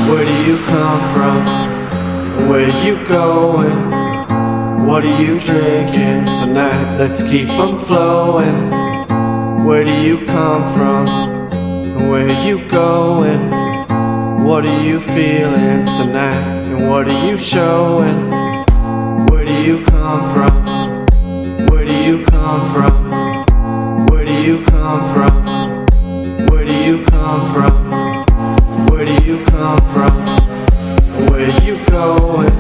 Where do you come from? Where you going? What are you drinking tonight? Let's keep them flowing. Where do you come from? Where you going? What are you feeling tonight? And what are you showing? Where do you come from? Where do you come from? Where do you come from? Where do you come from? Where do you come from? Where you going?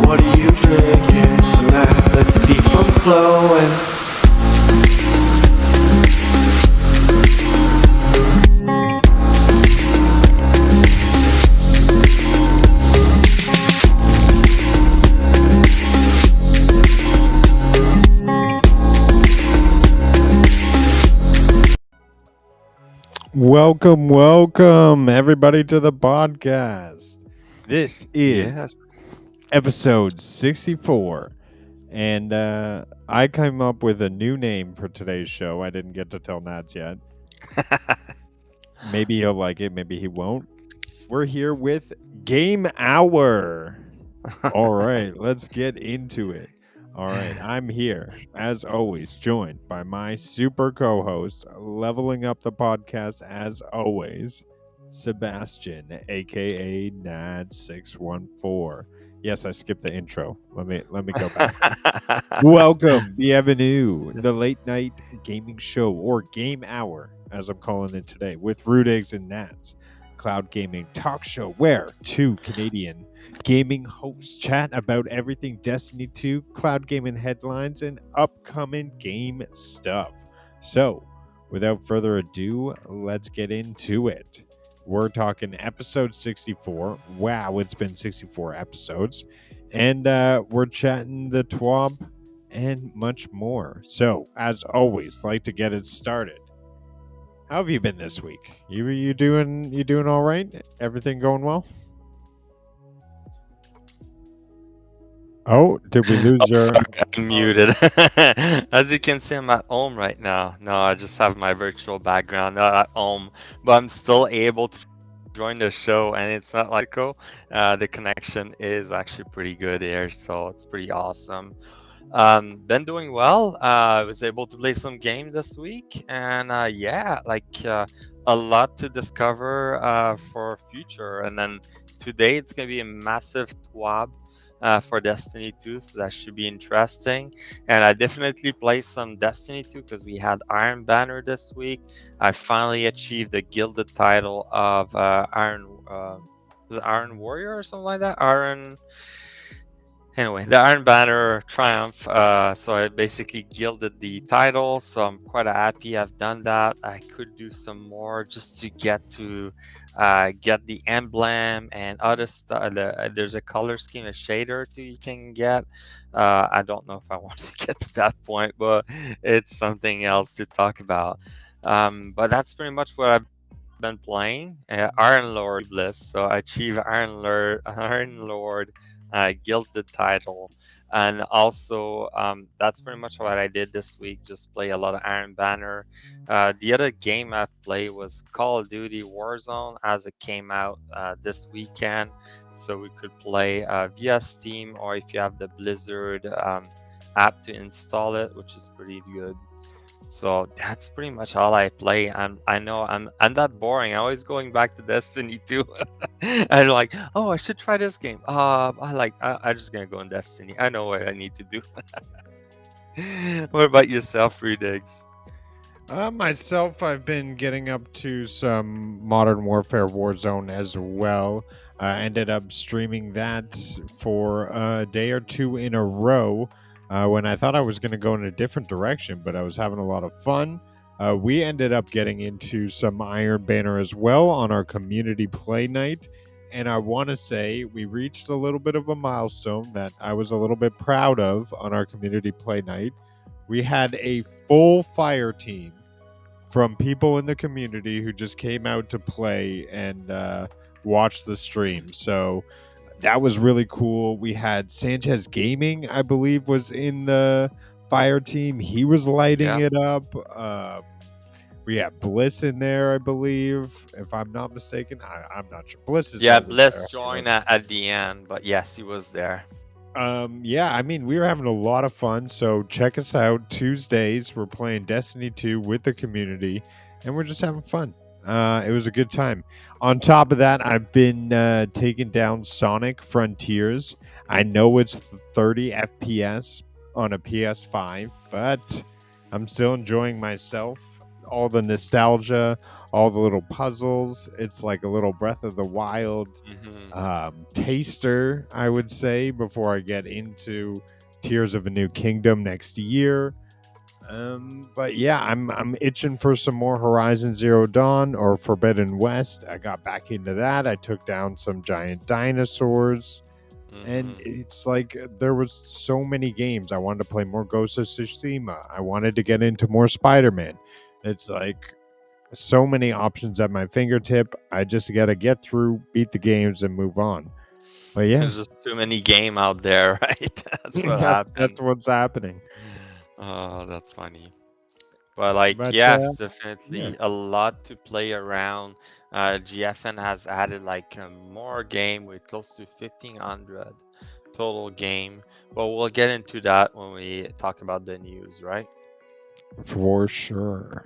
What are you drinking tonight? Let's keep them flowing. Welcome everybody to the podcast. This is Yes. episode 64, and I came up with a new name for today's show. I didn't get to tell Nads yet. Maybe he'll like it, maybe he won't. We're here with Game Hour. All right, let's get into it. All right, I'm here, as always, joined by my super co-host, leveling up the podcast as always, Sebastian, aka Nads614. Yes, I skipped the intro. Let me go back. Welcome, bienvenue, the late night gaming show, or Game Hour, as I'm calling it today, with Rudiggz and Nads. Cloud gaming talk show where two Canadian gaming hosts chat about everything Destiny 2, cloud gaming headlines, and upcoming game stuff. So, without further ado, let's get into it. We're talking episode 64. Wow, it's been 64 episodes. And we're chatting the TWAB and much more. So, as always, like to get it started. How have you been this week? You doing all right? Everything going well? Oh, did we lose your? Sorry, I'm muted. As you can see, I'm at home right now. No, I just have my virtual background, not at home, but I'm still able to join the show, and it's not like the connection is actually pretty good here, so it's pretty awesome. Been doing well. I was able to play some games this week, and a lot to discover for future. And then today it's gonna be a massive TWAB for Destiny 2, so that should be interesting. And I definitely play some Destiny 2 because we had Iron Banner this week. I finally achieved the gilded title of is it Iron Warrior or something like that. Anyway, the Iron Banner Triumph. So I basically gilded the title, so I'm quite happy I've done that. I could do some more just to get the emblem and other stuff. There's a color scheme, a shader too you can get. I don't know if I want to get to that point, but it's something else to talk about. But that's pretty much what I've been playing. Iron Lord Bliss. So I achieved Iron Lord gilded title, and also that's pretty much what I did this week. Just play a lot of Iron Banner. The other game I've played was Call of Duty Warzone, as it came out this weekend, so we could play via Steam, or if you have the Blizzard app to install it, which is pretty good. So that's pretty much all I play. I know I'm that boring. I'm always going back to Destiny 2. I'm like, oh, I should try this game. I'm just gonna go in Destiny. I know what I need to do. What about yourself, Rudiggz? Myself, I've been getting up to some Modern Warfare Warzone as well. Ended up streaming that for a day or two in a row. When I thought I was going to go in a different direction, but I was having a lot of fun. We ended up getting into some Iron Banner as well on our community play night. And I want to say we reached a little bit of a milestone that I was a little bit proud of on our community play night. We had a full fire team from people in the community who just came out to play and watch the stream. So that was really cool. We had Sanchez Gaming, I believe, was in the fire team. He was lighting Yeah. it up. We have Bliss in there, I believe, if I'm not mistaken. I'm not sure. Bliss is Yeah, always Bliss there. joined at the end, but yes, he was there. Yeah, I mean, we were having a lot of fun. So check us out Tuesdays. We're playing Destiny 2 with the community, and we're just having fun. It was a good time. On top of that, I've been taking down Sonic Frontiers. I know it's 30 FPS on a PS5, but I'm still enjoying myself. All the nostalgia, all the little puzzles. It's like a little Breath of the Wild Hmm. taster, I would say, before I get into Tears of a New Kingdom next year. But yeah, I'm itching for some more Horizon Zero Dawn or Forbidden West. I got back into that. I took down some giant dinosaurs. And Hmm. it's like there was so many games. I wanted to play more Ghost of Tsushima. I wanted to get into more Spider-Man. It's like so many options at my fingertip. I just got to get through, beat the games, and move on. But yeah, There's just too many game out there, right? That's what that's happened. what's happening. Oh, that's funny. But like, But yes, yeah, definitely a lot to play around. GFN has added like more game with close to 1500 total game. But we'll get into that when we talk about the news, right? for sure.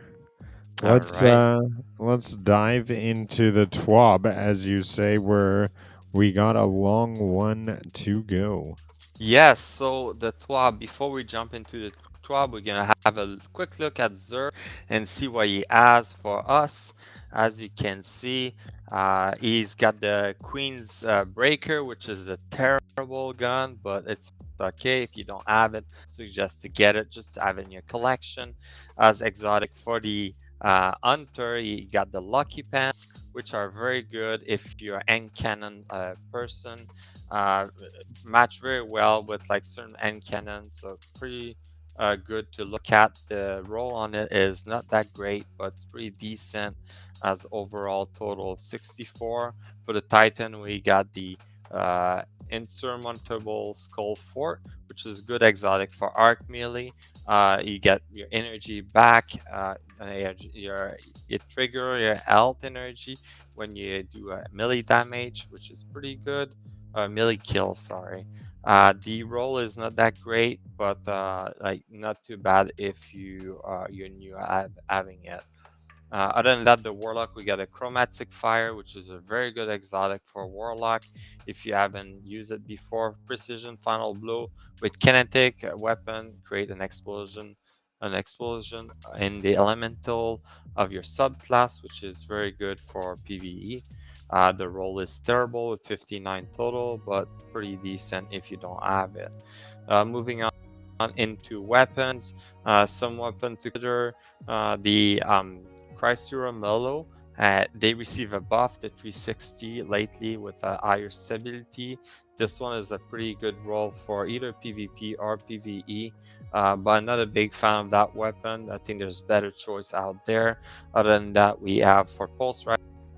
All Let's right. uh let's dive into the TWAB, as you say, where we got a long one to go. Yes, so the TWAB, before we jump into the TWAB, we're gonna have a quick look at Zer and see what he has for us. As you can see, he's got the Queen's Breaker, which is a terrible gun, but it's okay if you don't have it. Suggest to get it, just have it in your collection. As exotic for the Hunter, you got the Lucky Pants, which are very good if you're an end cannon person. Uh, Match very well with like certain end cannons, so pretty good to look at. The roll on it is not that great, but it's pretty decent as overall total of 64. For the Titan, we got the Insurmountable Skull Fort, which is good exotic for arc melee. You get your energy back, your trigger, your health energy when you do melee damage, which is pretty good. Melee kill, sorry. The roll is not that great, but like not too bad if you're new at having it. Other than that, the Warlock, we got a Chromatic Fire, which is a very good exotic for Warlock. If you haven't used it before, Precision Final Blow with Kinetic weapon, create an explosion in the elemental of your subclass, which is very good for PvE. The roll is terrible with 59 total, but pretty decent if you don't have it. Moving on into weapons, some weapon to consider, the Chrysura Mellow. They receive a buff to 360 lately with higher stability. This one is a pretty good roll for either PvP or PvE, but I'm not a big fan of that weapon. I think there's better choice out there. Other than that, we have for Pulse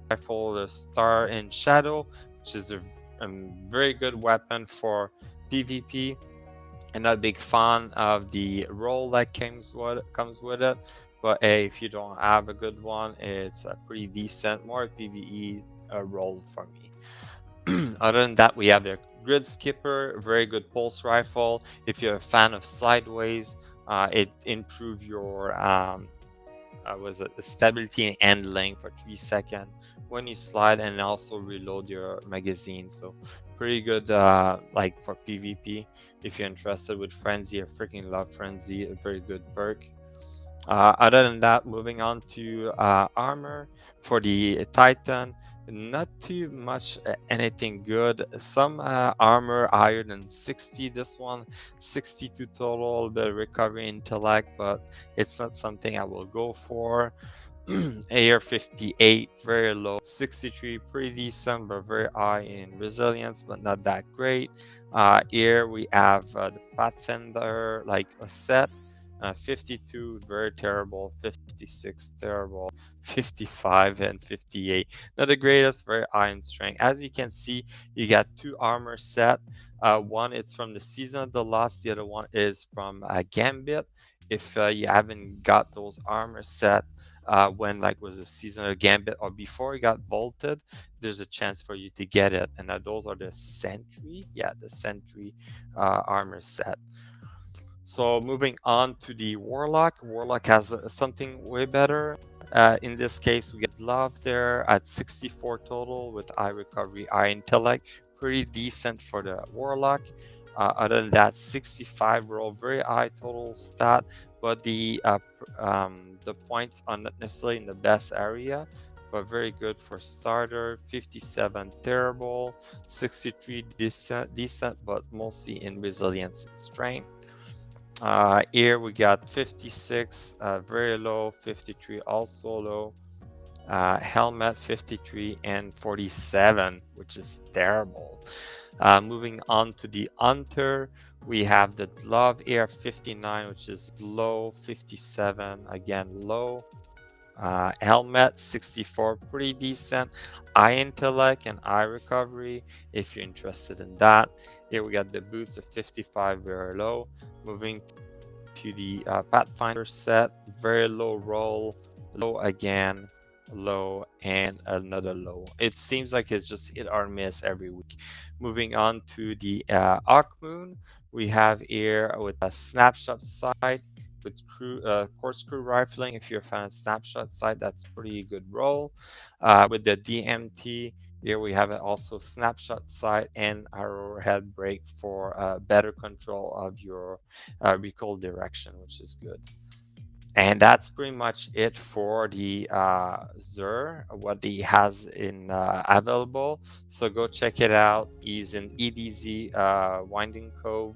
Rifle the Star in Shadow, which is a very good weapon for PvP. I'm not a big fan of the roll that comes with it, but hey, if you don't have a good one, it's a pretty decent, more PvE roll for me. Other than that, we have the Grid Skipper, very good pulse rifle. If you're a fan of sideways, it improves your was it stability and length for 3 seconds when you slide, and also reload your magazine. So pretty good, like for PvP. If you're interested with Frenzy, I freaking love Frenzy, a very good perk. Other than that, moving on to armor for the Titan, not too much anything good. Some armor higher than 60. This one, 62 total, a little bit of recovery intellect, but it's not something I will go for. AR 58, very low. 63, pretty decent, but very high in resilience, but not that great. Here we have the Pathfinder, like a set. 52, very terrible. 56, terrible. 55 and 58, not the greatest, very high in strength. As you can see, you got two armor set. One is from the Season of the Lost, the other one is from Gambit. If you haven't got those armor set, when like was a seasonal gambit or before it got vaulted, there's a chance for you to get it. And those are the Sentry, the Sentry armor set. So moving on to the Warlock. Warlock has something way better. In this case, we get Love there at 64 total with Eye Recovery, Eye Intellect. Pretty decent for the Warlock. Other than that, 65 roll, very high total stat, but the points are not necessarily in the best area, but very good for starter. 57 terrible, 63 decent, but mostly in resilience and strength. Here we got 56, very low, 53 also low. Helmet 53 and 47, which is terrible. Moving on to the Hunter, we have the Glove Air 59, which is low, 57, again low. Helmet 64, pretty decent. Eye Intellect and Eye Recovery, if you're interested in that. Here we got the Boots of 55, very low. Moving to the Pathfinder set, very low roll, low again, low, and another low. It seems like it's just hit or miss every week. Moving on to the Moon, we have here with a snapshot sight with corkscrew rifling. If you're a fan of snapshot sight, that's pretty good roll. With the DMT, here we have also snapshot sight and arrowhead break for better control of your recoil direction, which is good. And that's pretty much it for the Zur, what he has in available. So go check it out. He's in EDZ Winding Cove.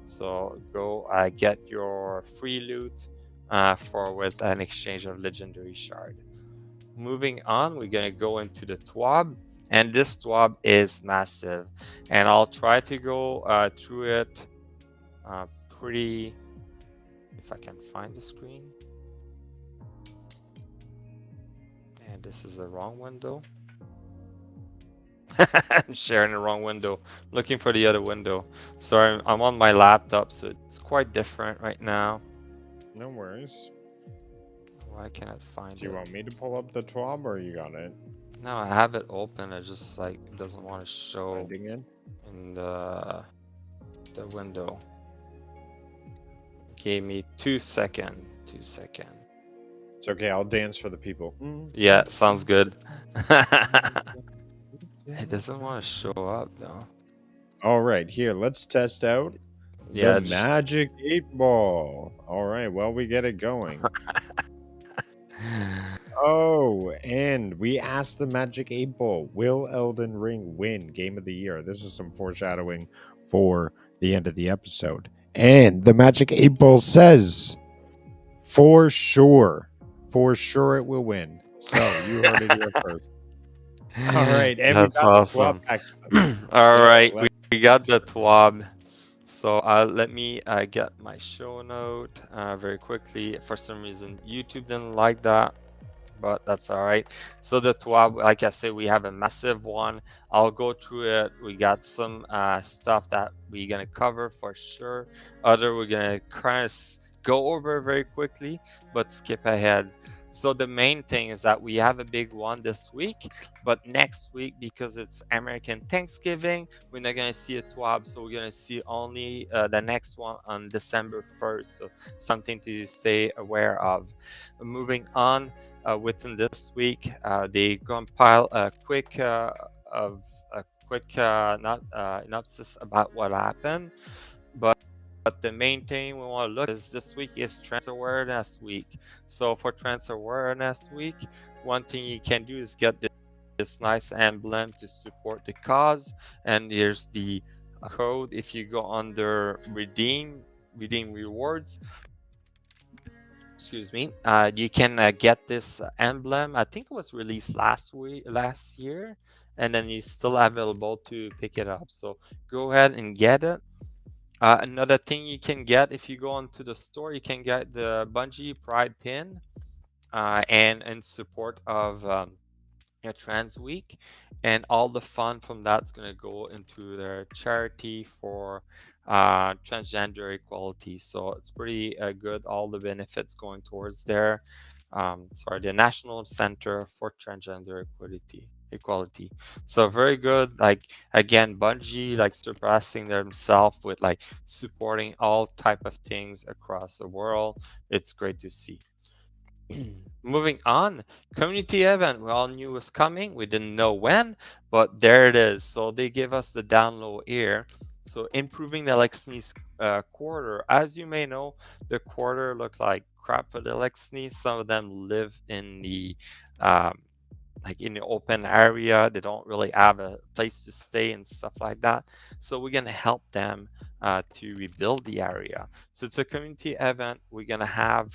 So go get your free loot with an exchange of legendary shard. Moving on, we're gonna go into the TWAB, and this TWAB is massive, and I'll try to go through it pretty. If I can find the screen. And this is the wrong window. I'm sharing the wrong window. Looking for the other window. Sorry, I'm on my laptop, so it's quite different right now. No worries. Why can't I find it? Do you want me to pull up the TWAB or you got it? No, I have it open. It just like doesn't want to show Finding it? in the window. Give me 2 seconds. 2 seconds. It's okay, I'll dance for the people. Yeah, sounds good. It doesn't want to show up though. All right, here, let's test out the Magic 8 Ball. All right, well, we get it going. Oh, and we asked the Magic 8 Ball, will Elden Ring win Game of the Year? This is some foreshadowing for the end of the episode. And the Magic 8 Ball says, for sure it will win. So you heard it here first. All right, and that's awesome. All right, we got the TWAB. So let me get my show note very quickly. For some reason, YouTube didn't like that, but that's all right. So the TWAB, like I said, we have a massive one. I'll go through it. We got some stuff that we're gonna cover for sure. Other we're gonna kind of go over very quickly, but skip ahead. So the main thing is that we have a big one this week, but next week, because it's American Thanksgiving, we're not gonna see a TWAB, so we're gonna see only the next one on December 1st. So something to stay aware of. Moving on, within this week, they compile a quick synopsis about what happened, but the main thing we want to look is this week is Trans Awareness Week. So for Trans Awareness Week, one thing you can do is get this nice emblem to support the cause. And here's the code. If you go under redeem rewards, excuse me, you can get this emblem. I think it was released last year, and then it's still available to pick it up. So go ahead and get it. Another thing you can get if you go onto the store, you can get the Bungie Pride pin, and in support of Trans Week, and all the fun from that's going to go into their charity for transgender equality. So it's pretty good. All the benefits going towards there. the National Center for Transgender Equality. So very good. Like again, Bungie like surpassing themselves with like supporting all type of things across the world. It's great to see. Moving on, community event we all knew was coming. We didn't know when, but there it is. So they give us the download here. So improving the Lexney's quarter. As you may know, the quarter looked like crap for the Lexney. Some of them live in the um, like in the open area. They don't really have a place to stay and stuff like that. So we're gonna help them to rebuild the area. So it's a community event. We're gonna have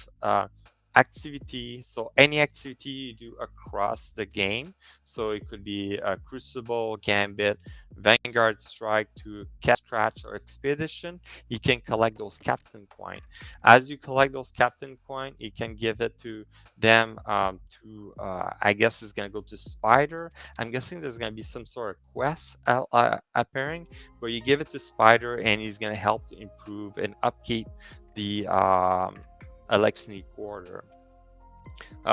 activity. So any activity you do across the game. So it could be a Crucible, Gambit, Vanguard Strike to Scratch or Expedition. You can collect those Captain Coin. As you collect those Captain Coin, you can give it to them to I guess it's gonna go to Spider. I'm guessing there's gonna be some sort of quest appearing where you give it to Spider and he's gonna help to improve and upkeep the Alexini quarter.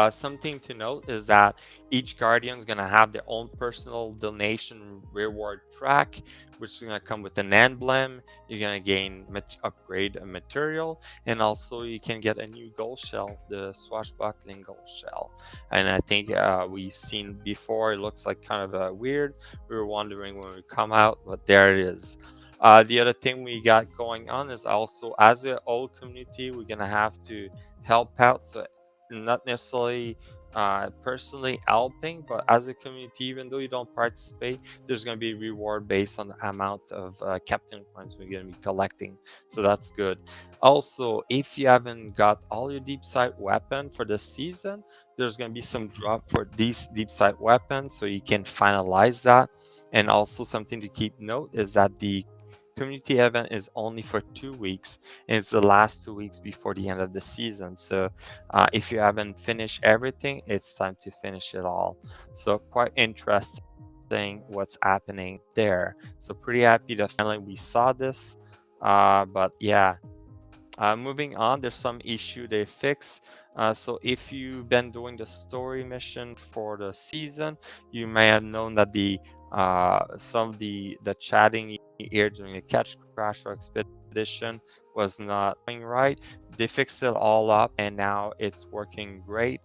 Something to note is that each Guardian is going to have their own personal donation reward track, which is going to come with an emblem. You're going to gain upgrade a material, and also you can get a new gold shell, the swashbuckling gold shell. And I think we've seen before, it looks like kind of weird. We were wondering when we come out, but there it is. The other thing we got going on is also as an old community, we're going to have to help out. So not necessarily personally helping, but as a community, even though you don't participate, there's going to be reward based on the amount of captain points we're going to be collecting. So that's good. Also, if you haven't got all your deep sight weapon for the season, there's going to be some drop for these deep sight weapons, so you can finalize that. And also something to keep note is that the community event is only for 2 weeks, and it's the last 2 weeks before the end of the season. So if you haven't finished everything, it's time to finish it all. So quite interesting what's happening there. So pretty happy that finally we saw this. But yeah, moving on, there's some issue they fix. So if you've been doing the story mission for the season, you may have known that the some of the chatting you hear during a catch crash or expedition was not going right. They fixed it all up and now it's working great.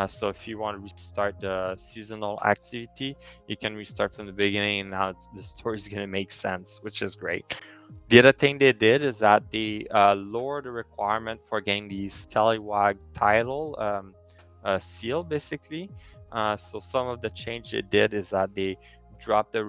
So if you want to restart the seasonal activity, you can restart from the beginning, and now the story is going to make sense, which is great. The other thing they did is that they lowered the requirement for getting the Scallywag title seal, basically. So some of the change they did is that they dropped the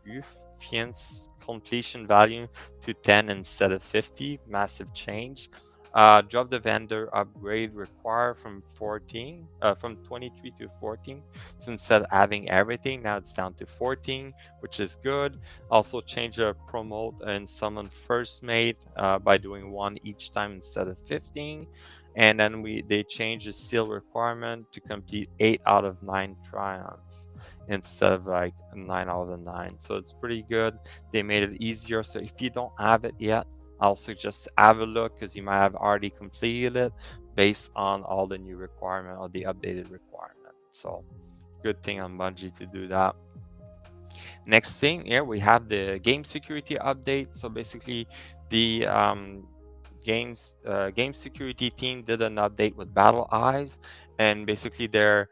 Ruffian's completion value to 10 instead of 50. Massive change. Drop the vendor upgrade required from 23 to 14. So instead of having everything, now it's down to 14, which is good. Also change the promote and summon first mate by doing one each time instead of 15. And then they changed the seal requirement to complete 8 out of 9 triumph instead of like 9 out of 9. So it's pretty good. They made it easier. So if you don't have it yet, I'll suggest have a look because you might have already completed it based on all the new requirement or the updated requirement. So good thing on Bungie to do that. Next thing here, we have the game security update. So basically the game security team did an update with Battle Eyes, and basically their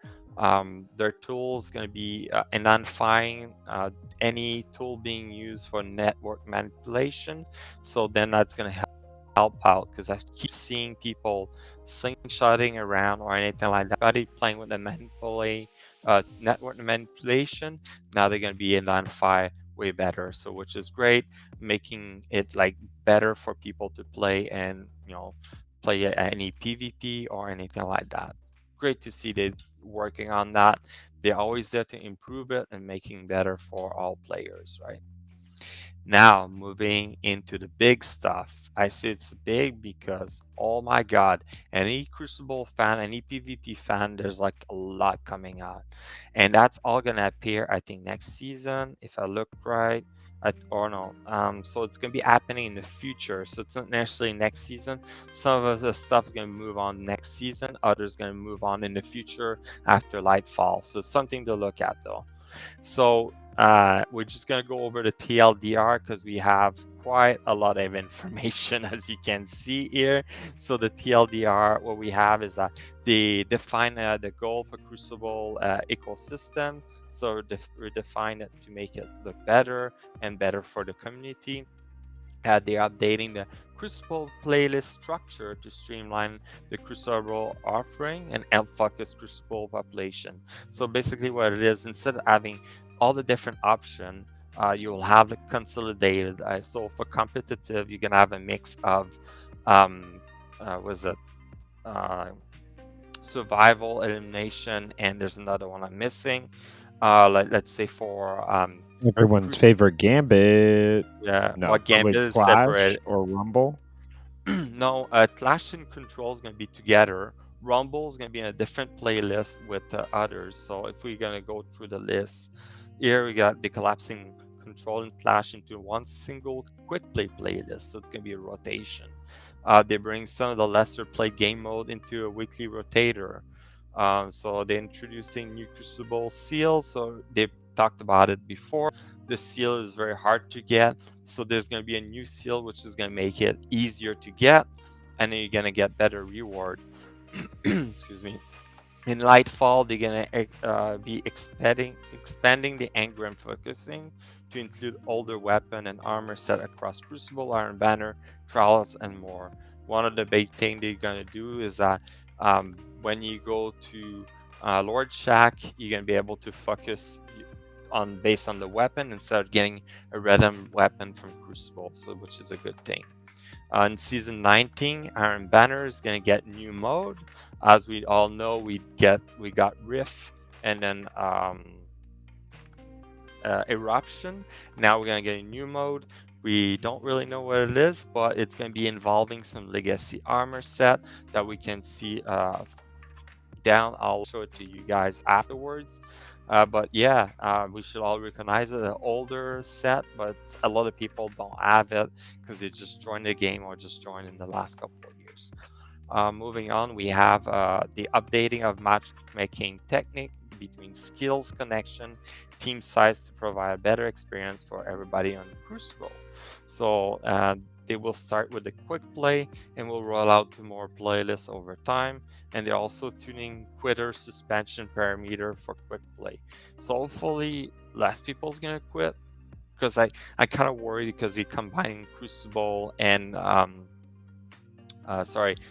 tool is going to be identifying any tool being used for network manipulation. So then that's going to help out, because I keep seeing people slingshotting around or anything like that. Everybody playing with the network manipulation. Now they're going to be identified way better. So which is great, making it like better for people to play and play any PvP or anything like that. Great to see they working on that. They're always there to improve it and making better for all players, right? Now, moving into the big stuff. I say it's big because, oh my god, any Crucible fan, any PvP fan, there's like a lot coming out. And that's all gonna appear, I think, next season, if I look right. Or no, so it's gonna be happening in the future. So it's not necessarily next season. Some of the stuff's gonna move on next season. Others gonna move on in the future after Lightfall. So something to look at though. So we're just going to go over the TLDR because we have quite a lot of information as you can see here. So the TLDR, what we have is that they define the goal for Crucible ecosystem. So we define it to make it look better and better for the community. They're updating the Crucible playlist structure to streamline the Crucible offering and help focus Crucible population. So basically what it is, instead of having all the different options, you'll have it consolidated. So for competitive, you can have a mix of, was it survival, elimination, and there's another one I'm missing. Let's say for Everyone's favorite Gambit. yeah, No, what probably Gambit is Clash separate. or Rumble. No, Clash and Control is going to be together. Rumble is going to be in a different playlist with others. So if we're going to go through the list, here we got the collapsing Control and Clash into one single quick play playlist. So it's going to be a rotation. They bring some of the lesser played game mode into a weekly rotator. So they're introducing new Crucible seals. So they talked about it before. The seal is very hard to get. So there's going to be a new seal, which is going to make it easier to get. And then you're going to get better reward. Excuse me. In Lightfall, they're going to be expanding the engram focusing to include older weapon and armor set across Crucible, Iron Banner, Trials, and more. One of the big things they're going to do is that when you go to Lord Shack, you're going to be able to focus on based on the weapon instead of getting a random weapon from Crucible, so which is a good thing. In season 19, Iron Banner is gonna get new mode. As we all know, we got Rift and then Eruption. Now we're gonna get a new mode. We don't really know what it is, but it's gonna be involving some legacy armor set that we can see down. I'll show it to you guys afterwards. But yeah, we should all recognize it. An older set, but a lot of people don't have it because they just joined the game or just joined in the last couple of years. Moving on, we have the updating of matchmaking technique between skills, connection, team size to provide a better experience for everybody on Crucible. So they will start with a quick play and will roll out to more playlists over time. And they're also tuning quitter suspension parameter for quick play. So hopefully less people's gonna quit, because I kind of worried because they're combining Crucible and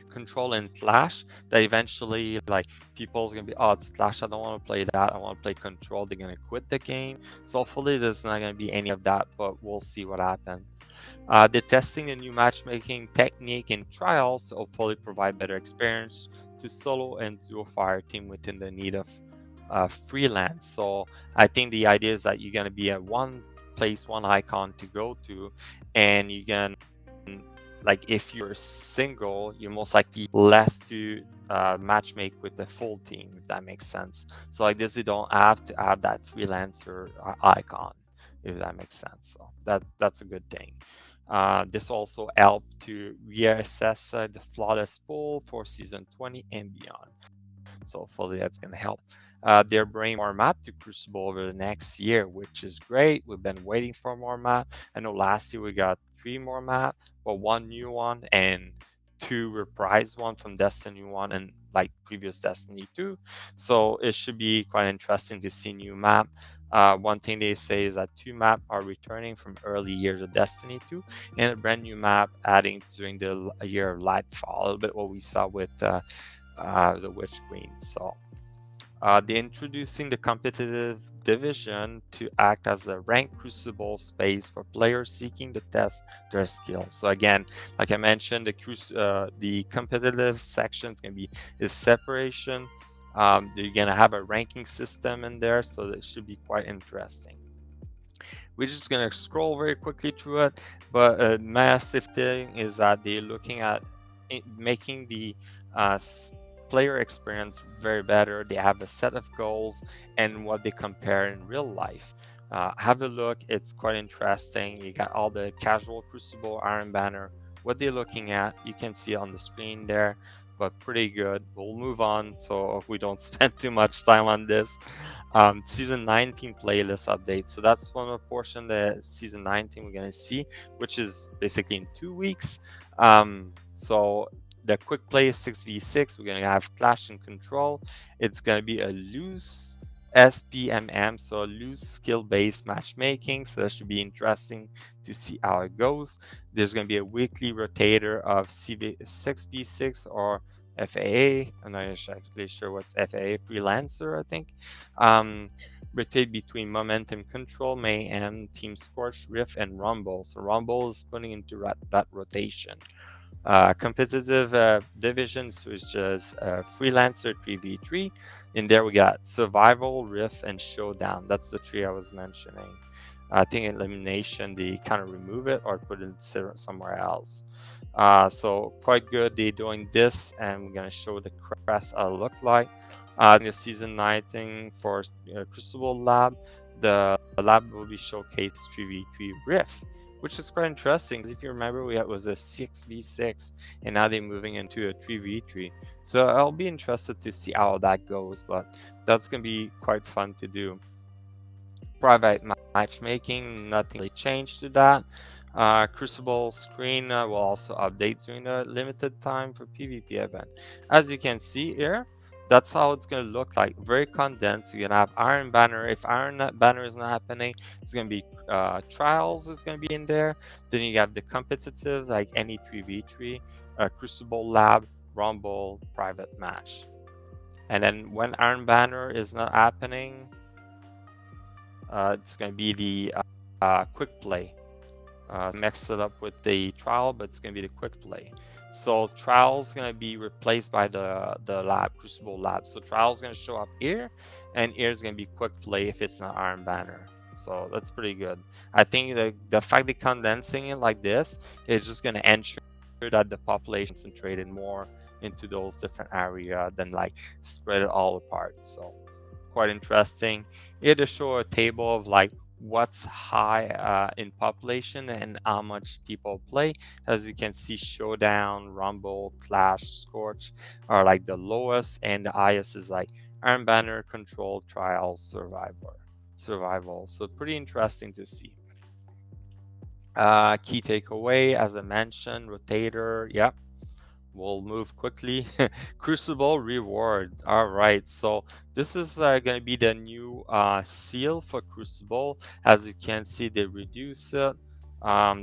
Control and Clash, that eventually like people's gonna be, oh, it's Clash, I don't want to play that, I want to play Control. They're gonna quit the game. So hopefully there's not gonna be any of that, but we'll see what happens. They're testing a new matchmaking technique in trials to hopefully provide better experience to solo and duo fire team within the need of freelance. So I think the idea is that you're gonna be at one place, one icon to go to, and you can, like, if you're single, you're most likely less to matchmake with the full team, if that makes sense. So like this, you don't have to have that freelancer icon, if that makes sense. So that's a good thing. This also helped to reassess the flawless pool for season 20 and beyond. So hopefully that's going to help. They're bringing more map to Crucible over the next year, which is great. We've been waiting for more map. I know last year we got 3 more map, but 1 new one and 2 reprised one from Destiny 1 and like previous Destiny 2. So it should be quite interesting to see new map. One thing they say is that 2 map are returning from early years of Destiny 2 and a brand new map adding during the year of Lightfall, a little bit what we saw with the Witch Queen. So they're introducing the competitive division to act as a ranked Crucible space for players seeking to test their skills. So again, like I mentioned, the competitive section is going to be is separation. You're going to have a ranking system in there, so it should be quite interesting. We're just gonna scroll very quickly through it, but a massive thing is that they're looking at making the player experience very better. They have a set of goals and what they compare in real life. Have a look, it's quite interesting. You got all the casual Crucible Iron Banner, what they're looking at. You can see on the screen there, but pretty good. We'll move on so we don't spend too much time on this. Season 19 playlist update. So that's one more portion that season 19 we're gonna see, which is basically in 2 weeks. So the quick play 6v6, we're gonna have Clash and Control. It's gonna be a loose SPMM, so loose skill-based matchmaking. So that should be interesting to see how it goes. There's gonna be a weekly rotator of 6v6 or FAA. I'm not exactly sure what's FAA, Freelancer, I think. Rotate between Momentum Control, Mayhem, Team Scorch, Rift, and Rumble. So Rumble is putting into that rotation. Competitive divisions, which is Freelancer 3v3. In there we got Survival, Rift, and Showdown. That's the three I was mentioning. I think elimination, they kind of remove it or put it somewhere else. So quite good. They're doing this, and we're gonna show the crest how it look like. The season 19 for Crucible Lab, the lab will be showcased 3v3 Rift, which is quite interesting. Because if you remember, it was a 6v6, and now they're moving into a 3v3. So I'll be interested to see how that goes, but that's gonna be quite fun to do. Private matchmaking, nothing really changed to that. Crucible screen will also update during a limited time for PvP event. As you can see here, that's how it's going to look like. Very condensed. You're going to have Iron Banner. If Iron Banner is not happening, it's going to be Trials is going to be in there. Then you have the competitive, like any 3v3, Crucible Lab, Rumble, Private Match. And then when Iron Banner is not happening, it's going to be the quick play. Mix it up with the trial, but it's going to be the quick play. So trial is going to be replaced by the lab, Crucible Lab. So trial is going to show up here, and here is going to be quick play if it's not Iron Banner. So that's pretty good. I think the fact they're condensing it like this is just going to ensure that the population is concentrated more into those different areas than like spread it all apart. So quite interesting. Here to show a table of like what's high in population and how much people play. As you can see, Showdown, Rumble, Clash, Scorch are like the lowest, and the highest is like Iron Banner, Control, Trials, Survival. So pretty interesting to see. Key takeaway, as I mentioned, rotator, yep. We'll move quickly. Crucible reward. All right, so this is going to be the new seal for Crucible. As you can see, they reduce it.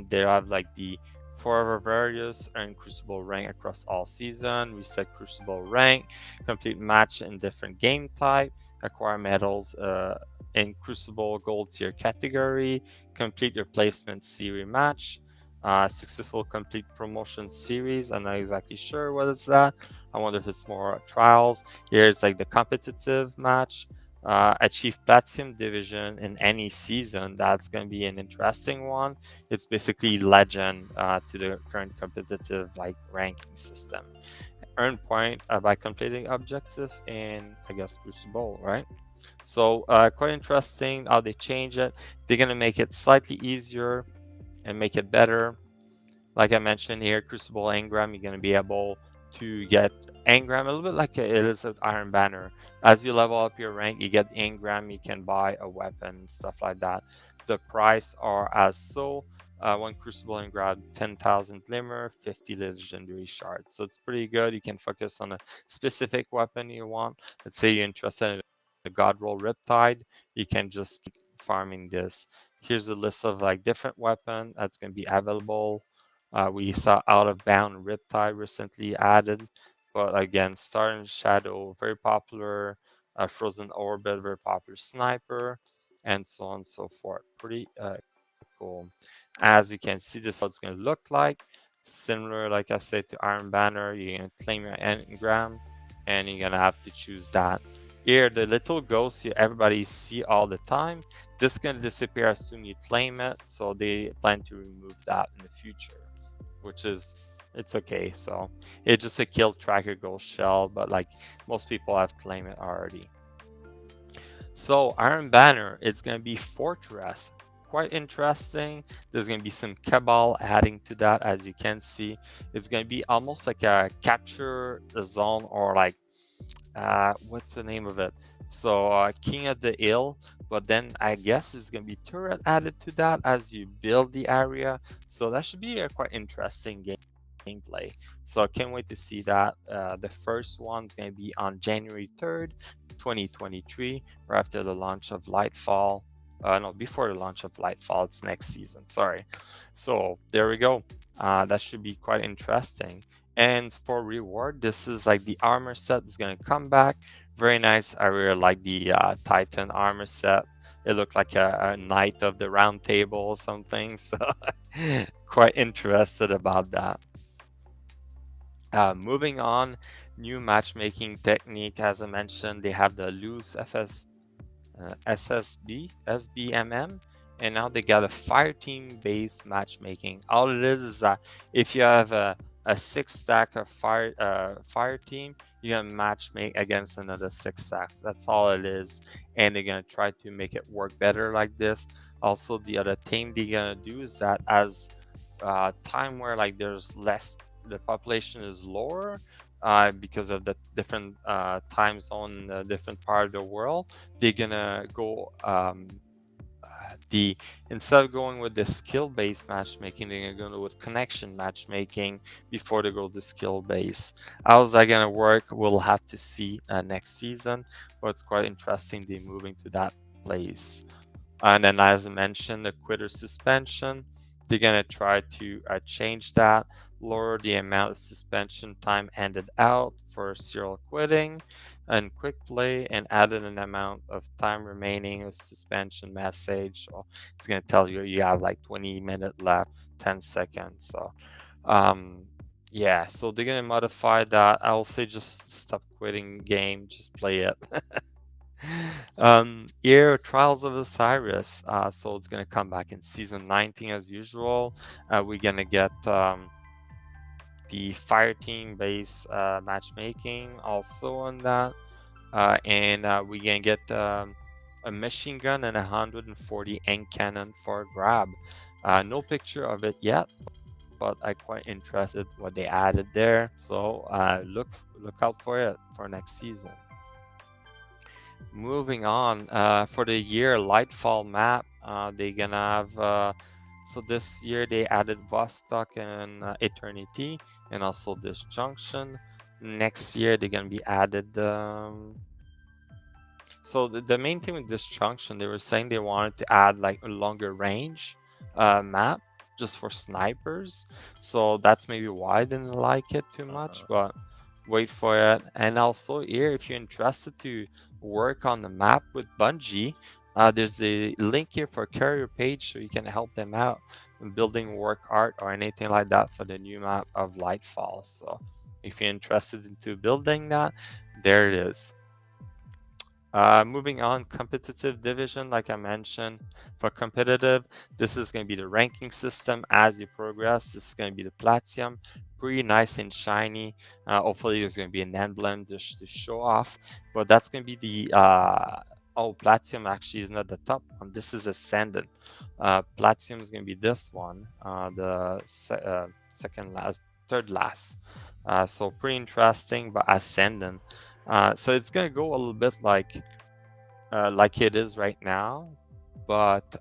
They have like the forever various, earn Crucible rank across all season, reset Crucible rank, complete match in different game type, acquire medals in Crucible gold tier category, complete replacement series match. Successful complete promotion series. I'm not exactly sure what it's that. I wonder if it's more trials. Here's like the competitive match. Achieve platinum division in any season. That's going to be an interesting one. It's basically legend to the current competitive like ranking system. Earn point by completing objective in, I guess, Crucible, right? So quite interesting how they change it. They're going to make it slightly easier and make it better. Like I mentioned here, Crucible Engram, you're going to be able to get Engram, a little bit like it is with Iron Banner. As you level up your rank, you get Engram, you can buy a weapon, stuff like that. The price are as so. One Crucible Engram, 10,000 Glimmer, 50 Legendary Shards. So it's pretty good. You can focus on a specific weapon you want. Let's say you're interested in the God Roll Riptide, you can just keep farming this. Here's a list of like different weapon that's going to be available. We saw Out of Bound Riptide recently added, but again, Star and Shadow, very popular. Frozen Orbit, very popular sniper, and so on and so forth. Pretty cool. As you can see, this is what it's going to look like. Similar, like I said, to Iron Banner. You're going to claim your engram, and you're going to have to choose that. Here, the little ghosts everybody see all the time, this is gonna disappear as soon you claim it, so they plan to remove that in the future, which is it's okay. So it's just a kill tracker gold shell, but like most people have claimed it already. So Iron Banner, it's gonna be Fortress. Quite interesting. There's gonna be some Cabal adding to that, as you can see. It's gonna be almost like a capture the zone, or like what's the name of it? So King of the Hill, but then I guess it's gonna be turret added to that as you build the area. So that should be a quite interesting gameplay. So I can't wait to see that. The first one's gonna be on January 3rd, 2023, or after the launch of Lightfall. No, before the launch of Lightfall, it's next season. Sorry. So there we go. That should be quite interesting. And for reward, this is like the armor set is gonna come back. Very nice. I really like the Titan armor set. It looked like a knight of the round table or something. So quite interested about that. Moving on, new matchmaking technique. As I mentioned, they have the loose SSB, SBMM, and now they got a fire team based matchmaking. All it is that if you have a 6-stack of fire team, you're gonna matchmake against another 6 stacks. That's all it is, and they're gonna try to make it work better like this. Also, the other thing they're gonna do is that as time where like there's less, the population is lower, because of the different time zone, different part of the world, they're gonna go instead of going with the skill-based matchmaking, they're gonna go with connection matchmaking before they go to skill-based. How's that gonna work? We'll have to see next season, but it's quite interesting they're moving to that place. And then, as I mentioned, the quitter suspension, they're gonna try to change that, lower the amount of suspension time handed out for serial quitting and quick play, and added an amount of time remaining of suspension message. So it's gonna tell you you have like 20 minutes left, 10 seconds. So yeah, so they're gonna modify that. I will say just stop quitting game, just play it. Here, Trials of Osiris. So it's gonna come back in season 19 as usual. We're gonna get the fire team based matchmaking also on that, and we're gonna get a machine gun and 140 ink cannon for grab. No picture of it yet, but I'm quite interested what they added there. So look out for it for next season. Moving on, for the year Lightfall map, they're gonna have. So this year they added Vostok and Eternity, and also Disjunction. Next year they're gonna be added. So the main thing with Disjunction, they were saying they wanted to add like a longer range map just for snipers. So that's maybe why I didn't like it too much, but wait for it. And also here, if you're interested to work on the map with Bungie, there's a link here for carrier page, so you can help them out in building work art or anything like that for the new map of Lightfall. So if you're interested into building that, there it is. Moving on, competitive division, like I mentioned, for competitive, this is going to be the ranking system as you progress. This is going to be the Platinum, pretty nice and shiny. Hopefully there's going to be an emblem just to show off, but that's going to be the Platinum actually is not the top one. This is Ascendant. Platinum is going to be this one, the second last, third last. So pretty interesting, but Ascendant. So it's gonna go a little bit like it is right now, but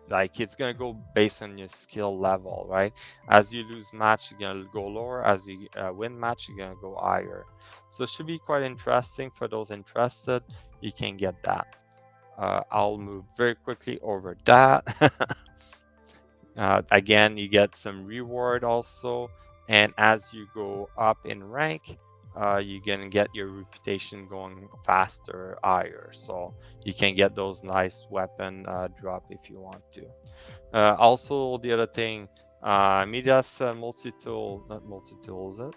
like it's gonna go based on your skill level, right? As you lose match, you're gonna go lower. As you win match, you're gonna go higher. So it should be quite interesting for those interested. You can get that. I'll move very quickly over that. Again, you get some reward also, and as you go up in rank, you can get your reputation going faster, higher. So you can get those nice weapon drop if you want to. Also, the other thing, Midas multi-tool, not multi-tool, is it?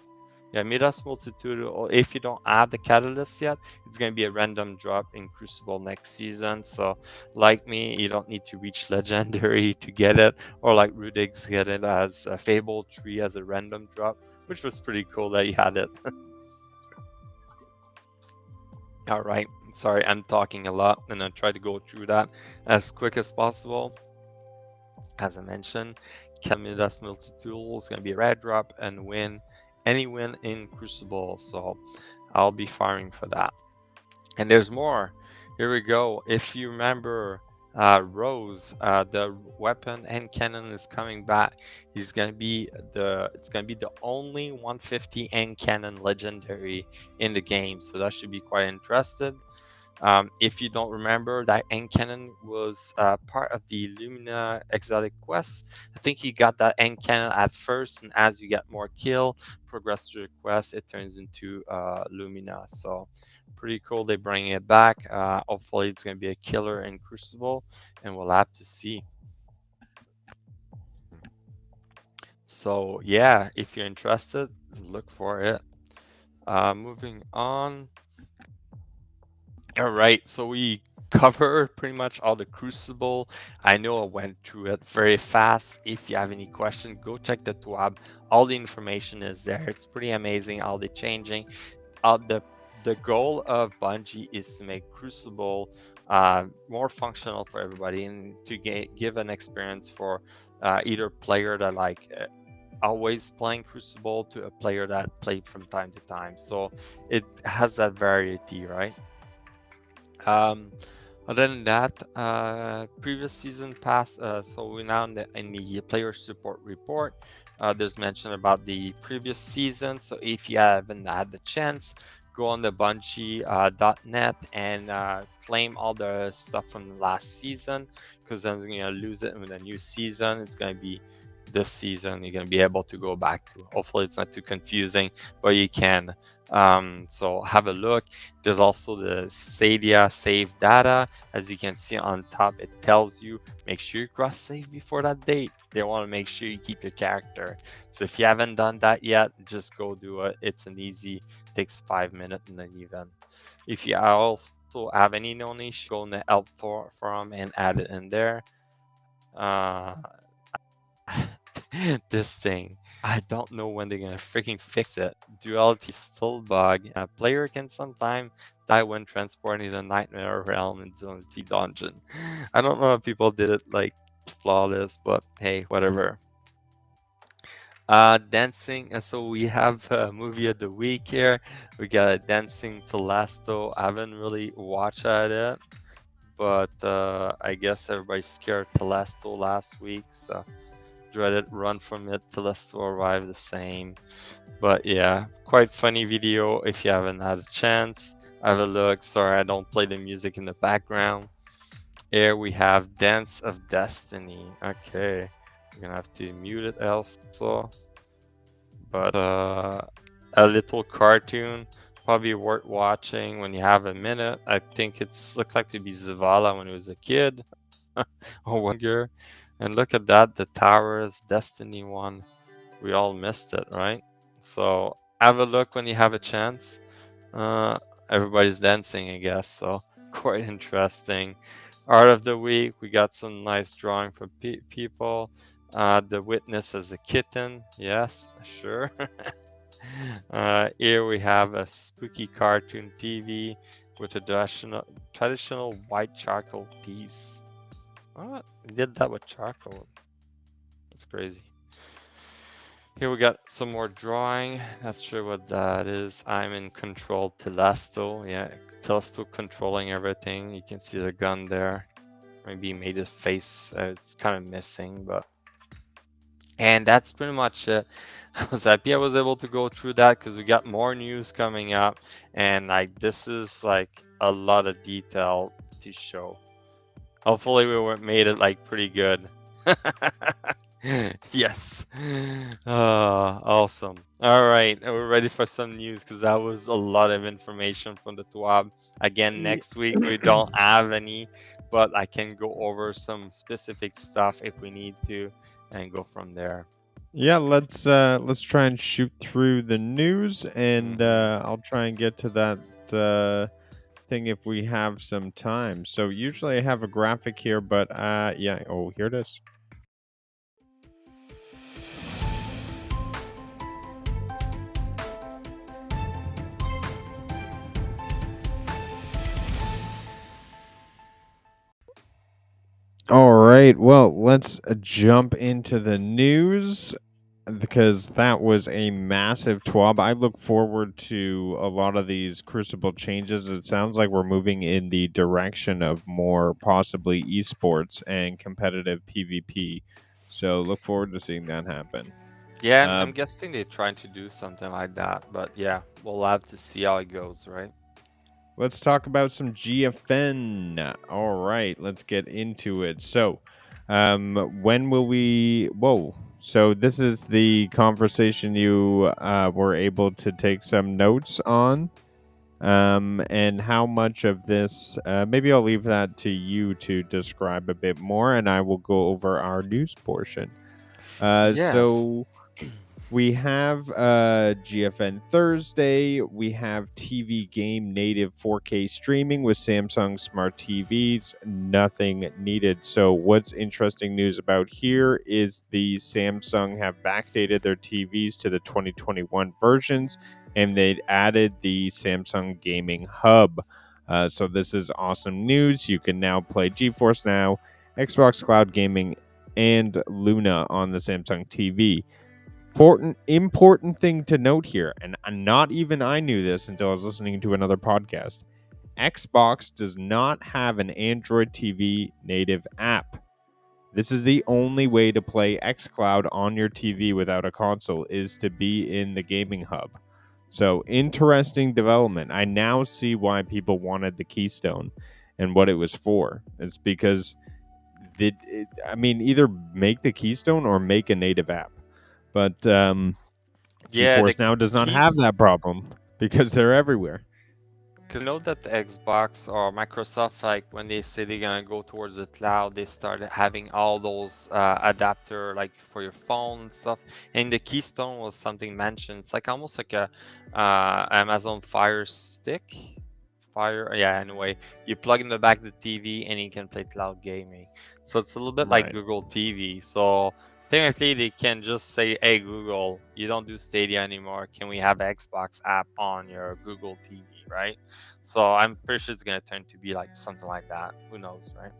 Yeah, Midas Multitude, or if you don't have the catalyst yet, it's going to be a random drop in Crucible next season. So, like me, you don't need to reach Legendary to get it, or like Rudiggz get it as a Fable tree as a random drop, which was pretty cool that he had it. All right, sorry, I'm talking a lot, and I try to go through that as quick as possible. As I mentioned, Midas Multitool is going to be a red drop and win any win in Crucible. So I'll be firing for that. And there's more. Here we go. If you remember Rose, the weapon and cannon is coming back. It's gonna be the only 150 end cannon legendary in the game. So that should be quite interesting. If you don't remember, that end cannon was part of the Lumina exotic quest. I think you got that end cannon at first, and as you get more kill, progress through the quest, it turns into Lumina. So pretty cool. They bring it back. Hopefully, it's gonna be a killer in Crucible, and we'll have to see. So yeah, if you're interested, look for it. Moving on. All right, so we covered pretty much all the Crucible. I know I went through it very fast. If you have any questions, go check the TWAB. All the information is there. It's pretty amazing all the changing. The goal of Bungie is to make Crucible more functional for everybody and to give an experience for either player that always playing Crucible to a player that played from time to time. So it has that variety, right? Other than that, previous season pass. So we're now in the player support report. There's mention about the previous season. So if you haven't had the chance, go on the Bungie.net and claim all the stuff from the last season, because then you're gonna lose it in the new season. It's gonna be this season. You're gonna be able to go back to. Hopefully, it's not too confusing, but you can. So have a look. There's also the Stadia save data. As you can see on top, it tells you make sure you cross save before that date. They want to make sure you keep your character. So if you haven't done that yet, just go do it. It's an easy, takes 5 minutes and then you're done. If you also have any donation, go in the help forum and add it in there. This thing. I don't know when they're gonna freaking fix it. Duality is still bug. A player can sometimes die when transporting the Nightmare Realm in Duality Dungeon. I don't know if people did it like flawless, but hey, whatever. Dancing. So we have a movie of the week here. We got Dancing Telesto. I haven't really watched it, but I guess everybody's scared Telesto last week, so dreaded run from it till Telesto arrive the same. But yeah, quite funny video. If you haven't had a chance, have a look. Sorry, I don't play the music in the background. Here we have Dance of Destiny. Okay, I'm gonna have to mute it also. But a little cartoon, probably worth watching when you have a minute. I think it's looks like to be Zavala when he was a kid or younger. And look at that, the towers, Destiny 1. We all missed it, right? So have a look when you have a chance. Everybody's dancing, I guess, so quite interesting. Art of the week, we got some nice drawing from people. The Witness as a kitten, yes, sure. Here we have a spooky cartoon TV with a traditional white charcoal piece. What? We did that with charcoal. That's crazy. Here we got some more drawing. Not sure what that is. I'm in control Telesto. Yeah, Telesto controlling everything. You can see the gun there. Maybe made his face. It's kind of missing, but. And that's pretty much it. I was happy I was able to go through that because we got more news coming up, and like this is like a lot of detail to show. Hopefully we made it like pretty good. Yes. Awesome. All right, we're ready for some news because that was a lot of information from the TWAB. Again, next week we don't have any, but I can go over some specific stuff if we need to and go from there. Yeah, let's try and shoot through the news, and I'll try and get to that thing if we have some time. So usually I have a graphic here, but yeah, oh, here it is. All right, well, let's jump into the news because that was a massive twab. I look forward to a lot of these Crucible changes. It sounds like we're moving in the direction of more possibly esports and competitive PvP. So look forward to seeing that happen. Yeah, Uh, I'm guessing they're trying to do something like that, but yeah, we'll have to see how it goes, right? Let's talk about some GFN. All right, let's get into it. So, when will we? Whoa! So this is the conversation you were able to take some notes on, and how much of this? Maybe I'll leave that to you to describe a bit more, and I will go over our news portion. Yes. So we have GFN Thursday. We have TV game native 4K streaming with Samsung Smart TVs. Nothing needed. So, what's interesting news about here is the Samsung have backdated their TVs to the 2021 versions, and they'd added the Samsung Gaming Hub. So, this is awesome news. You can now play GeForce Now, Xbox Cloud Gaming, and Luna on the Samsung TV. Important thing to note here, and not even I knew this until I was listening to another podcast. Xbox does not have an Android TV native app. This is the only way to play xCloud on your TV without a console is to be in the gaming hub. So, interesting development. I now see why people wanted the Keystone and what it was for. It's because either make the Keystone or make a native app. But Yeah, the GeForce Now does not have keys. that problem because they're everywhere. Cause know that the Xbox or Microsoft, like when they say they're gonna go towards the cloud, they started having all those adapter like for your phone and stuff. And the Keystone was something mentioned. It's like almost like a Amazon Fire Stick. Yeah. Anyway, you plug in the back of the TV and you can play cloud gaming. So it's a little bit like Right. Google TV. So technically, they can just say, "Hey Google, you don't do Stadia anymore. Can we have Xbox app on your Google TV?" Right? So I'm pretty sure it's gonna turn to be like something like that. Who knows, right?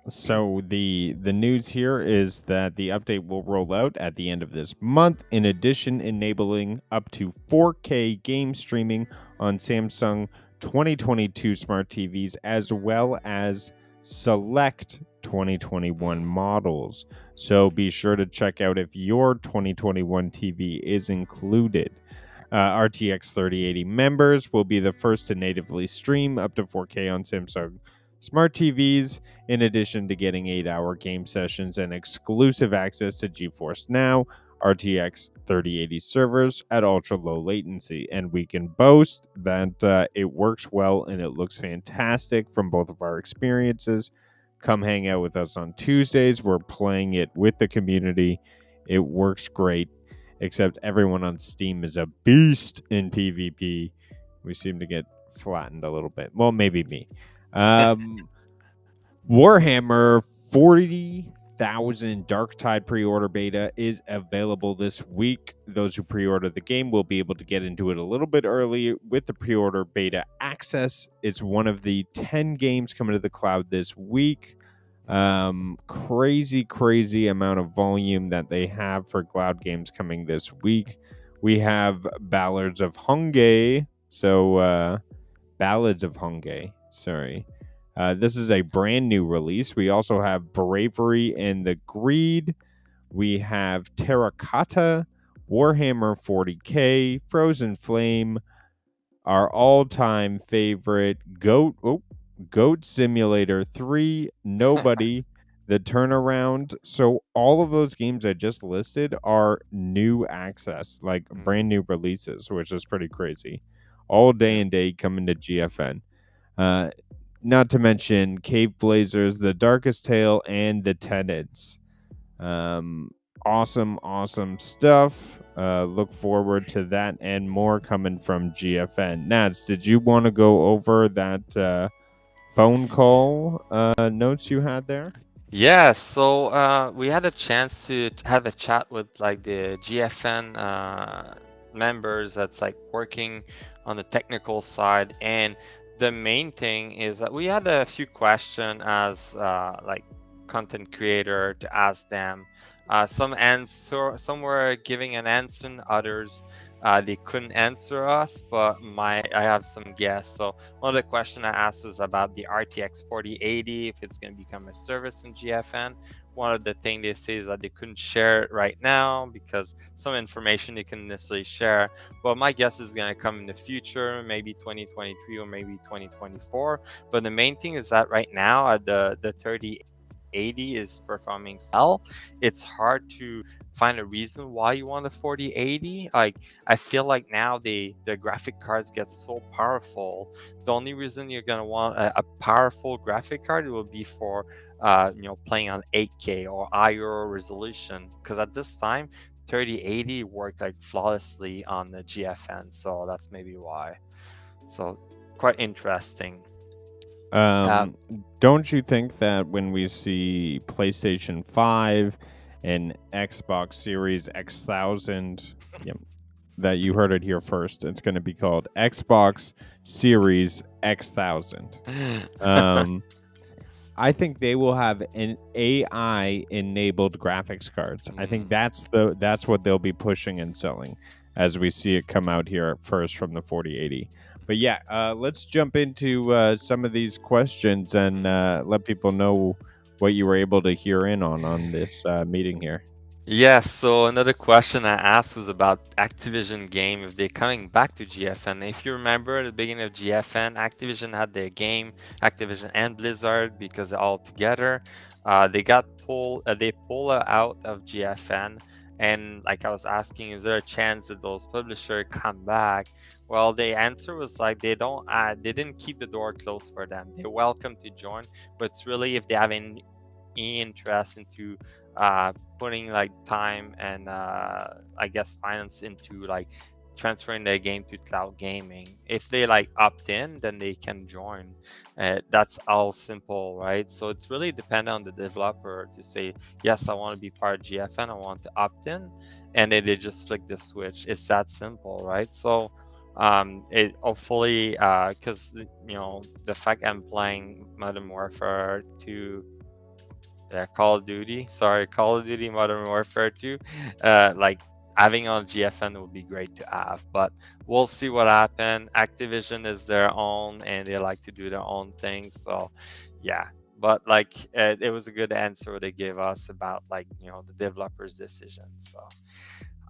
So the news here is that the update will roll out at the end of this month. In addition, enabling up to 4K game streaming on Samsung 2022 smart TVs as well as select 2021 models. So be sure to check out if your 2021 TV is included. RTX 3080 members will be the first to natively stream up to 4K on Samsung smart TVs, in addition to getting 8-hour game sessions and exclusive access to GeForce Now, RTX 3080 servers at ultra low latency. And we can boast that it works well and it looks fantastic from both of our experiences. Come hang out with us on Tuesdays. We're playing it with the community. It works great, except everyone on Steam is a beast in PvP. We seem to get flattened a little bit. Well, maybe me. Warhammer 40,000 Darktide pre-order beta is available this week. Those who pre-order the game will be able to get into it a little bit early with the pre-order beta access. It's one of the 10 games coming to the cloud this week. Crazy amount of volume that they have for cloud games coming this week. We have Ballads of Hungay. Ballads of Hungay. Sorry. This is a brand new release. We also have Bravery and the Greed. We have Terracotta, Warhammer 40K, Frozen Flame, our all-time favorite Goat Simulator 3, Nobody, The Turnaround. So all of those games I just listed are new access, like brand new releases, which is pretty crazy. All day Yeah. and day coming to GFN. Not to mention Cave Blazers, The Darkest Tale, and The Tenants. Awesome stuff. Look forward to that and more coming from GFN. Nads, did you want to go over that phone call notes you had there? Yeah, so we had a chance to have a chat with like the GFN members that's like working on the technical side, and the main thing is that we had a few questions as like content creator to ask them. Some were giving an answer, and others they couldn't answer us, but I have some guess. So one of the questions I asked was about the RTX 4080, if it's going to become a service in GFN. One of the things they say is that they couldn't share it right now because some information they couldn't necessarily share. But my guess is going to come in the future, maybe 2023 or maybe 2024. But the main thing is that right now, the 3080 is performing well. It's hard to find a reason why you want a 4080. Like, I feel like now the graphic cards get so powerful. The only reason you're gonna want a powerful graphic card will be for playing on 8K or higher resolution. Because at this time, 3080 worked like flawlessly on the GFN, so that's maybe why. So quite interesting. Um, don't you think that when we see PlayStation 5 and Xbox Series X1000, yep, that you heard it here first, it's going to be called Xbox Series X1000. I think they will have an AI enabled graphics cards. I think that's what they'll be pushing and selling as we see it come out here first from the 4080. But yeah, let's jump into some of these questions and let people know what you were able to hear in on this meeting here. Yeah, so another question I asked was about Activision game, if they're coming back to GFN. If you remember at the beginning of GFN, Activision had their game, Activision and Blizzard, because they're all together. They pulled out of GFN, and like I was asking, is there a chance that those publishers come back? Well, the answer was like they didn't keep the door closed for them. They're welcome to join, but it's really if they have any interest into putting like time and I guess finance into like transferring their game to cloud gaming. If they like opt in, then they can join. That's all simple, right? So it's really dependent on the developer to say, yes, I want to be part of GFN, I want to opt in, and then they just flick the switch. It's that simple, right? So it hopefully because the fact I'm playing Modern Warfare 2, Call of Duty. Sorry, Call of Duty Modern Warfare 2. Like having on GFN would be great to have, but we'll see what happens. Activision is their own, and they like to do their own things. So, yeah. But like, it was a good answer they gave us about like the developer's decision. So.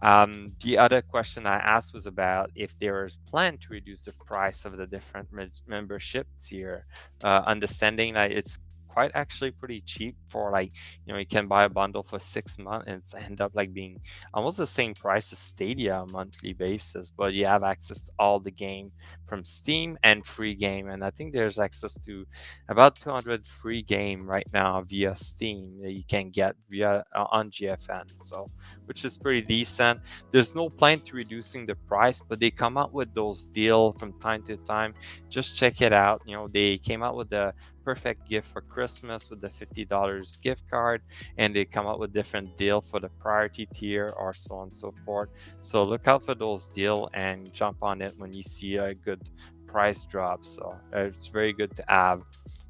The other question I asked was about if there is plan to reduce the price of the different membership tier, understanding that it's quite actually pretty cheap for like you can buy a bundle for 6 months and it's end up like being almost the same price as Stadia on a monthly basis, but you have access to all the game from Steam and free game, and I think there's access to about 200 free game right now via Steam that you can get via on GFN, so which is pretty decent. There's no plan to reducing the price, but they come out with those deals from time to time. Just check it out. They came out with the perfect gift for Christmas with the $50 gift card, and they come out with different deal for the priority tier or so on and so forth. So look out for those deal and jump on it when you see a good price drop. So it's very good to have.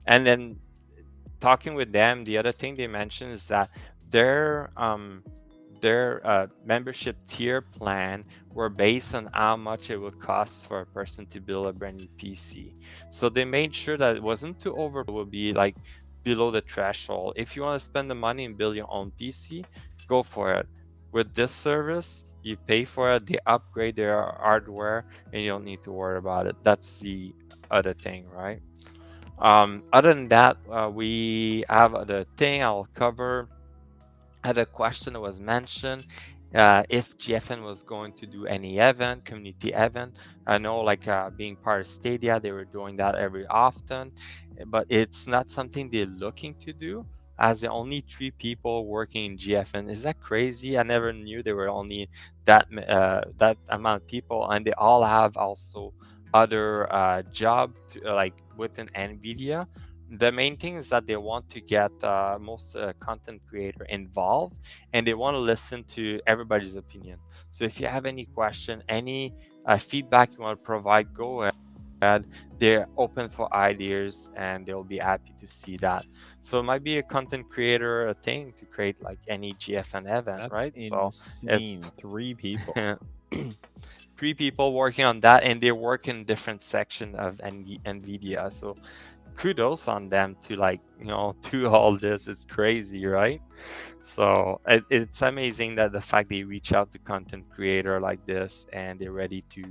And then talking with them, the other thing they mentioned is that their membership tier plan were based on how much it would cost for a person to build a brand new PC. So they made sure that it wasn't too over, it would be like below the threshold. If you want to spend the money and build your own PC, go for it. With this service, you pay for it, they upgrade their hardware, and you don't need to worry about it. That's the other thing, right? Other than that, we have the thing I'll cover. Had a question that was mentioned if GFN was going to do any event, community event. I know like being part of Stadia, they were doing that every often, but it's not something they're looking to do. as the only 3 people working in GFN. Is that crazy? I never knew there were only that amount of people, and they all have also other jobs like within NVIDIA. The main thing is that they want to get most content creator involved, and they want to listen to everybody's opinion. So if you have any question, any feedback you want to provide, go ahead. They're open for ideas, and they'll be happy to see that. So it might be a content creator a thing to create like any GFN event, That's right? So insane. 3 people. 3 people working on that, and they work in different section of NVIDIA. So kudos on them to like do all this. It's crazy, right? So it's amazing that the fact they reach out to content creator like this and they're ready to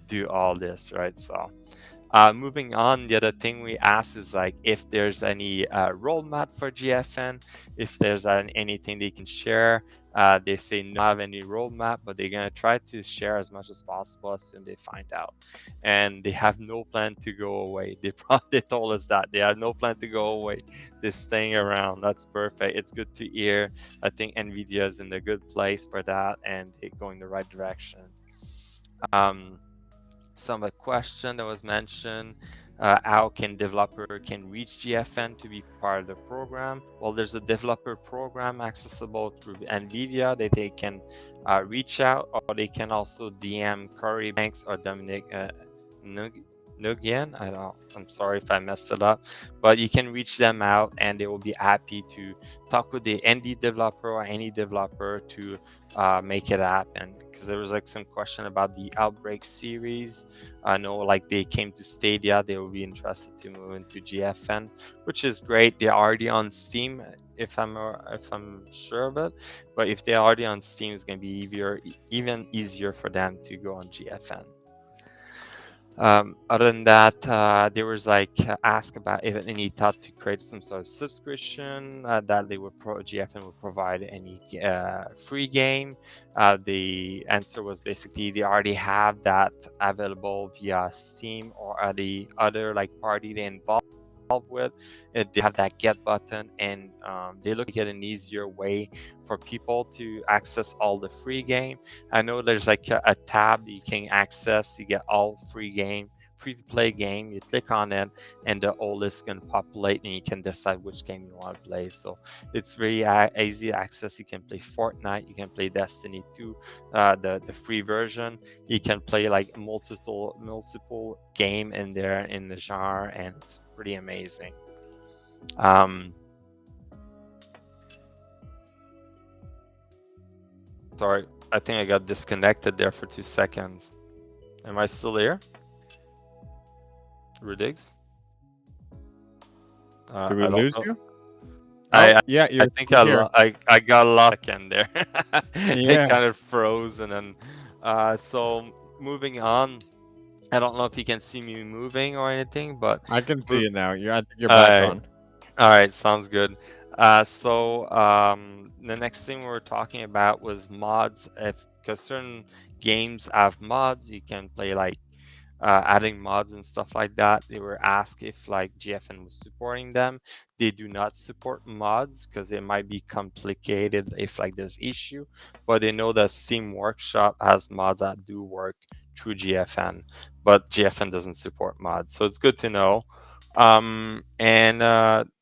do all this, right? So moving on, the other thing we asked is like if there's any roadmap for GFN, if there's anything they can share. They say not have any roadmap, but they're gonna try to share as much as possible as soon as they find out. And they have no plan to go away. They told us that they have no plan to go away. They're staying around. That's perfect. It's good to hear. I think NVIDIA is in a good place for that, and they're going the right direction. Some question that was mentioned, how can developer can reach GFN to be part of the program? Well, there's a developer program accessible through NVIDIA that they can reach out, or they can also DM Corey Banks or Dominic Nugian. I'm sorry if I messed it up, but you can reach them out, and they will be happy to talk with the indie developer or any developer to make it happen. Because there was like some question about the Outbreak series. I know like they came to Stadia, they will be interested to move into GFN, which is great. They're already on Steam, if I'm sure of it. But if they're already on Steam, it's gonna be even easier for them to go on GFN. Other than that, there was like ask about if any thought to create some sort of subscription that they would GFN would provide any free game. The answer was basically they already have that available via Steam or the other like party they involved with. They have that get button, and they look to get an easier way for people to access all the free game. I know there's like a tab you can access. You get all free to play game. You click on it, and the whole list can populate, and you can decide which game you want to play. So it's very easy access. You can play Fortnite, you can play Destiny 2, the free version. You can play like multiple game in there in the genre, and it's pretty amazing. Sorry, I think I got disconnected there for 2 seconds. Am I still here? Rudiggz? Did we lose you? I Yeah, I think I got lost again there. Yeah. It kind of froze, and then so moving on. I don't know if you can see me moving or anything, but I can see it now. I think you're back on. all right, sounds good. So the next thing we were talking about was mods. Because certain games have mods, you can play like adding mods and stuff like that. They were asked if like GFN was supporting them. They do not support mods because it might be complicated if like there's issue, but they know that Steam Workshop has mods that do work through GFN, but GFN doesn't support mods, so it's good to know. And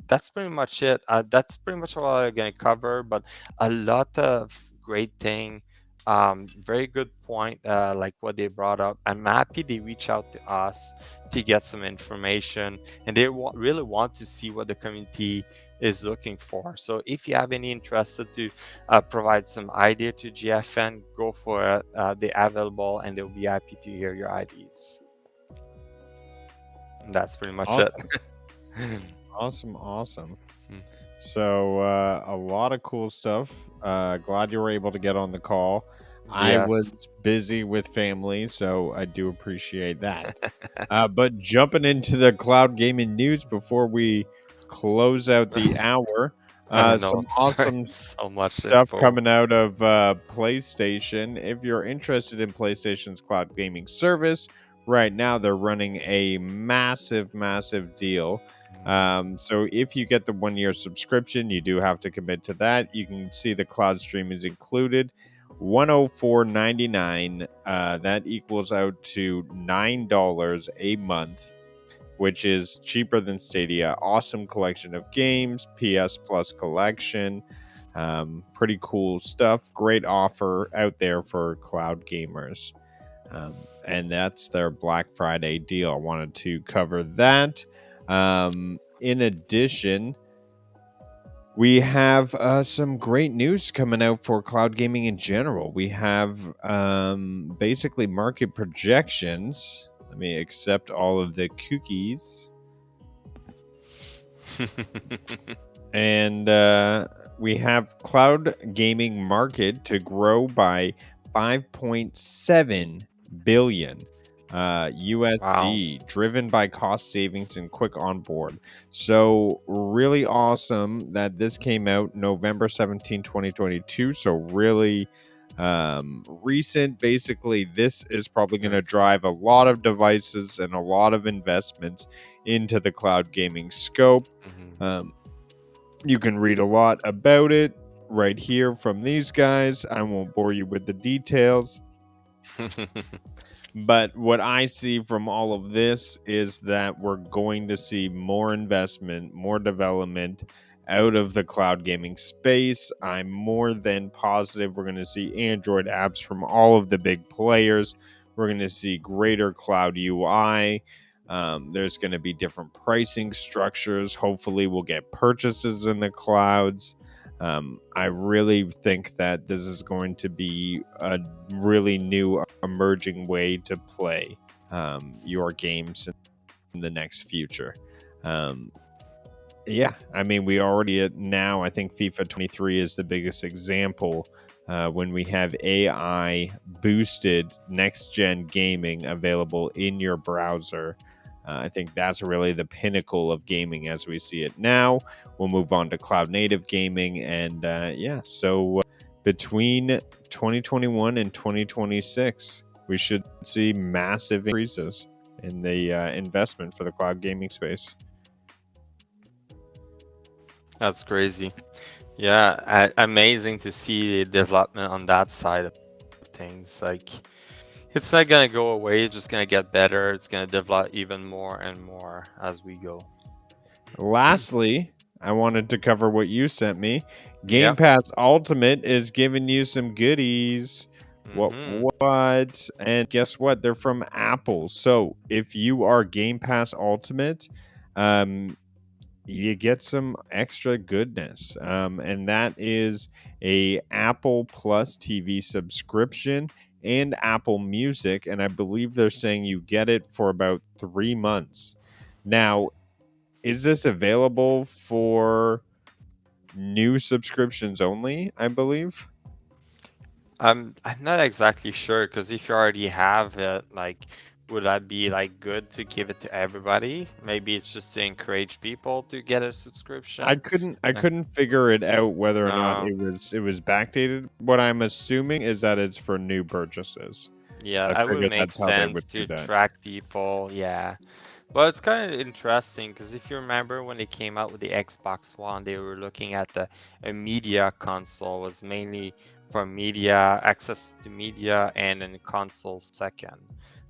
that's pretty much it. That's pretty much all I'm gonna cover, but a lot of great thing. Very good point, like what they brought up. I'm happy they reach out to us to get some information, and they really want to see what the community is looking for. So if you have any interest to provide some idea to GFN, go for it. They're available, and they'll be happy to hear your ideas. And that's pretty much it. Awesome. So a lot of cool stuff. Glad you were able to get on the call. Yes. I was busy with family, so I do appreciate that. But jumping into the cloud gaming news before we close out the hour, some awesome so much stuff info coming out of PlayStation. If you're interested in PlayStation's cloud gaming service, right now they're running a massive deal. So if you get the 1 year subscription, you do have to commit to that. You can see the cloud stream is included. $104.99. That equals out to $9 a month, which is cheaper than Stadia. Awesome collection of games, PS Plus collection. Pretty cool stuff. Great offer out there for cloud gamers. And that's their Black Friday deal. I wanted to cover that. In addition, we have some great news coming out for cloud gaming in general. We have basically market projections. Let me accept all of the cookies. And we have cloud gaming market to grow by 5.7 billion USD, driven by cost savings and quick onboard. So really awesome that this came out November 17, 2022. So really recent. Basically, this is probably going to drive a lot of devices and a lot of investments into the cloud gaming scope. You can read a lot about it right here from these guys. I won't bore you with the details. But what I see from all of this is that we're going to see more investment, more development out of the cloud gaming space. I'm more than positive we're going to see Android apps from all of the big players. We're going to see greater cloud UI. There's going to be different pricing structures. Hopefully, we'll get purchases in the clouds. I really think that this is going to be a really new emerging way to play your games in the next future. Yeah, I mean, we already now, I think FIFA 23 is the biggest example when we have AI boosted next gen gaming available in your browser. I think that's really the pinnacle of gaming as we see it now. We'll move on to cloud native gaming. And so between 2021 and 2026, we should see massive increases in the investment for the cloud gaming space. That's crazy. Yeah, amazing to see the development on that side of things. Like, it's not gonna go away, it's just gonna get better. It's gonna develop even more and more as we go. Lastly, I wanted to cover what you sent me. Game Pass Ultimate is giving you some goodies. What? And guess what? They're from Apple. So if you are Game Pass Ultimate, you get some extra goodness. And that is a Apple Plus TV subscription and Apple Music. And I believe they're saying you get it for about 3 months. Now, is this available for new subscriptions only, I believe? I'm not exactly sure, because if you already have it, like, would that be like good to give it to everybody? Maybe it's just to encourage people to get a subscription. I couldn't figure it out whether or not it was backdated. What I'm assuming is that it's for new purchases. Yeah, So that would figured make that's how they sense would do to that. track people. Yeah. But it's kind of interesting, because if you remember when they came out with the Xbox One, they were looking at a media console, was mainly for media, access to media, and then console second,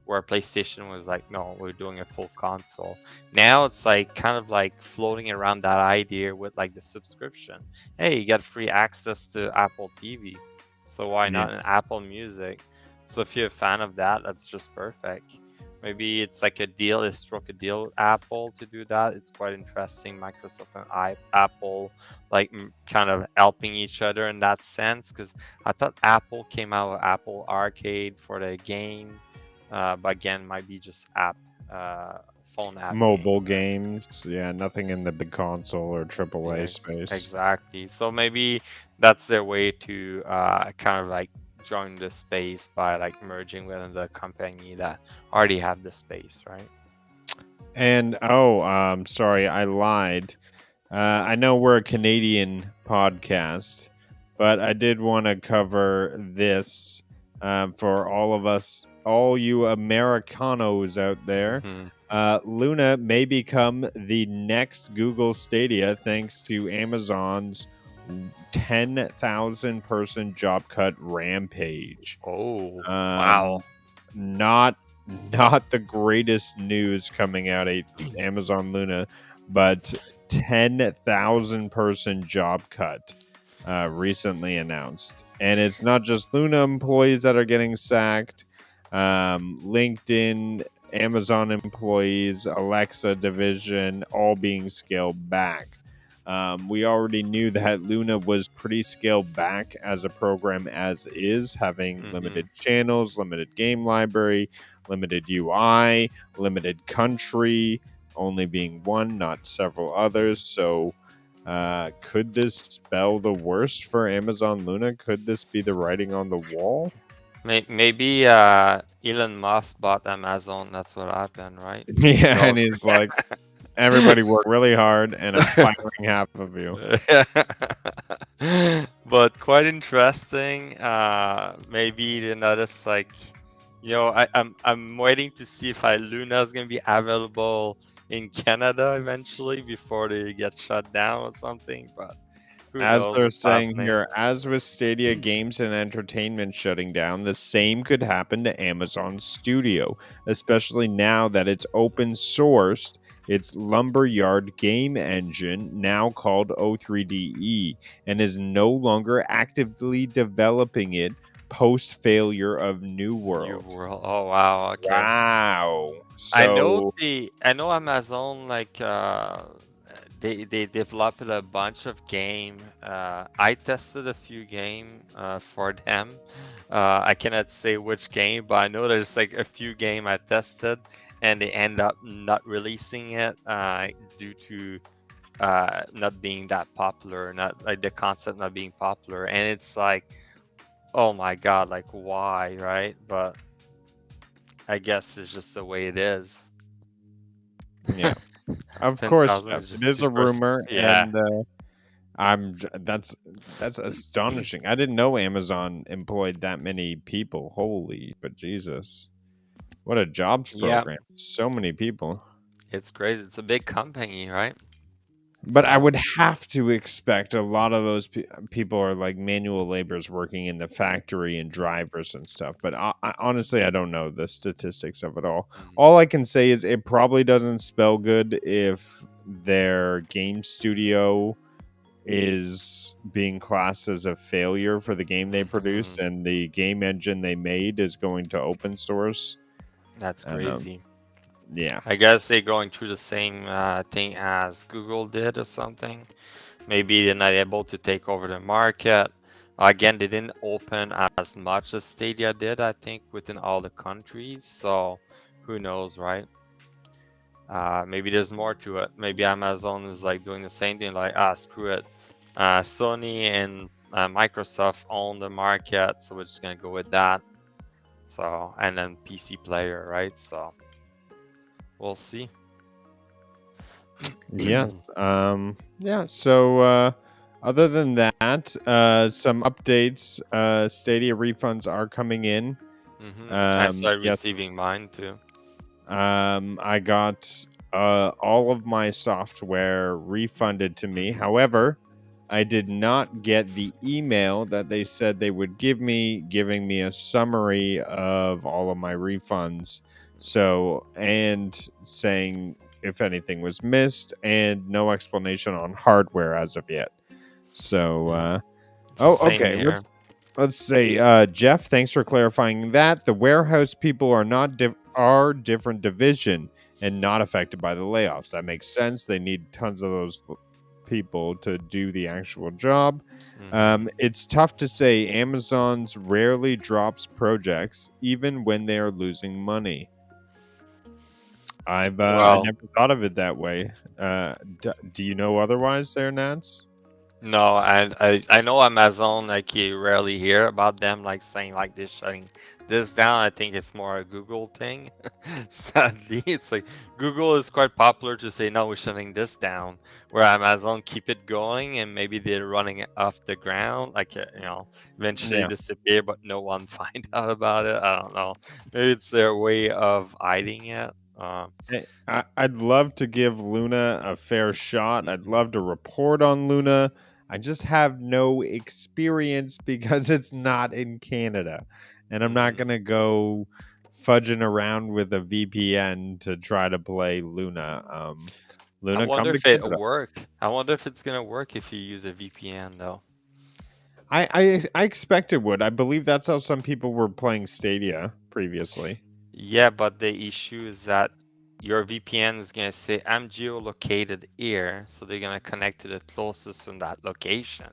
where PlayStation was like, no, we're doing a full console. Now it's like kind of like floating around that idea with like the subscription. Hey, you get free access to Apple TV, so why not an Apple Music? So if you're a fan of that, that's just perfect. Maybe it's like a deal, they struck a deal with Apple to do that. It's quite interesting. Microsoft and Apple like kind of helping each other in that sense, because I thought Apple came out with Apple Arcade for the game, but again, might be just phone app. Mobile games, yeah, nothing in the big console or AAA space. Exactly. So maybe that's their way to kind of like join the space by like merging with another company that already have the space, right? And sorry, I lied. I know we're a Canadian podcast, but I did want to cover this for all of us, all you Americanos out there. Luna may become the next Google Stadia thanks to Amazon's 10,000 person job cut rampage. Oh, wow. Um, not not the greatest news coming out of Amazon Luna, but 10,000 person job cut recently announced, and it's not just Luna employees that are getting sacked. LinkedIn, Amazon employees, Alexa division, all being scaled back. We already knew that Luna was pretty scaled back as a program as is, having limited channels, limited game library, limited UI, limited country, only being one, not several others. So, could this spell the worst for Amazon Luna? Could this be the writing on the wall? Maybe Elon Musk bought Amazon. That's what happened, right? Yeah, No. and he's like, everybody worked really hard, and I'm firing half of you. But quite interesting. Maybe to notice, like, I'm waiting to see if Luna is gonna be available in Canada eventually before they get shut down or something. But who As knows they're what's saying happening? here, as with Stadia Games and Entertainment shutting down, the same could happen to Amazon Studio, especially now that it's open sourced its Lumberyard game engine, now called O3DE, and is no longer actively developing it post failure of New New World. World. Oh wow. Okay. Wow. I know So, Amazon, like they developed a bunch of game. I tested a few game for them. I cannot say which game, but I know there's like a few game I tested, and they end up not releasing it due to not being that popular, not like the concept not being popular, and it's like, oh my god, like why, right? But I guess it's just the way it is. yeah. Of course, 10,000 Jeff, is it just is a super. rumor, Yeah, and that's astonishing. I didn't know Amazon employed that many people. Holy, but Jesus, what a jobs yeah, program! So many people. it's crazy. It's a big company, right? But I So, would have to expect a lot of those people are like manual laborers working in the factory and drivers and stuff. But honestly, I don't know the statistics of it all. mm, All I can say is it probably doesn't spell good if their game studio is being classed as a failure for the game they produced, mhm, and the game engine they made is going to open source. that's Um, crazy. yeah, I guess they're going through the same thing as Google did or something. Maybe they're not able to take over the market. Again, they didn't open as much as Stadia did, I think, within all the countries. So, who knows, right? Maybe there's more to it. Maybe Amazon is like doing the same thing, like, screw it. Sony and Microsoft own the market, so we're just gonna go with that. So, and then PC player, right? So, we'll see. yes, yeah. So, other than that, some updates. Stadia refunds are coming in. I started Yes, receiving mine too. I got all of my software refunded to me. However, I did not get the email that they said they would give me, giving me a summary of all of my refunds. So, and saying if anything was missed, and no explanation on hardware as of yet. So, Same okay. here. Let's say, Jeff, thanks for clarifying that. The warehouse people are not are different division and not affected by the layoffs. That makes sense. They need tons of those people to do the actual job. It's tough to say. Amazon's rarely drops projects, even when they are losing money. I Well, never thought of it that way. Do you know otherwise, there, Nance? no, I know Amazon, like, you rarely hear about them like saying like they're shutting this down. I think it's more a Google thing. Sadly, it's like Google is quite popular to say no, we're shutting this down, where Amazon keep it going and maybe they're running it off the ground, like, eventually Yeah. disappear, but no one find out about it. I don't know. Maybe it's their way of hiding it. I'd love to give Luna a fair shot. I'd love to report on Luna. I just have no experience because it's not in Canada. And I'm not Mhm. going to go fudging around with a VPN to try to play Luna. I Luna, wonder come to if it Canada. work. I wonder if it's gonna work if you use a VPN though. I expect it would. I believe that's how some people were playing Stadia previously. Yeah, but the issue is that your VPN is gonna say I'm geolocated here, so they're gonna connect to the closest from that location.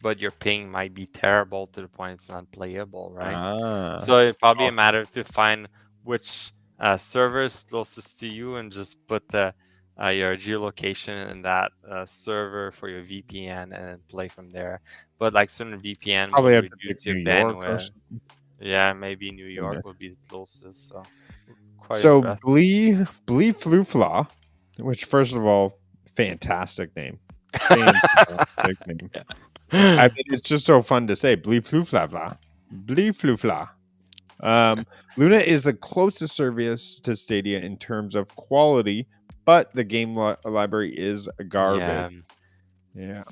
But your ping might be terrible to the point it's not playable, right? Ah. So it's probably Oh, a matter to find which server is closest to you and just put the your geolocation in that server for your VPN and then play from there. But like certain VPN will probably have to pick reduce New your York or bandwidth. something. Yeah, maybe New York Yeah. will be the closest. So quite So interesting. Blee Floofla, which first of all, fantastic name. Fantastic name. I mean, it's just so fun to say. Blee Floofla. Blee Floofla. Luna is the closest service to Stadia in terms of quality, but the game library is garbage. Yeah, Yeah.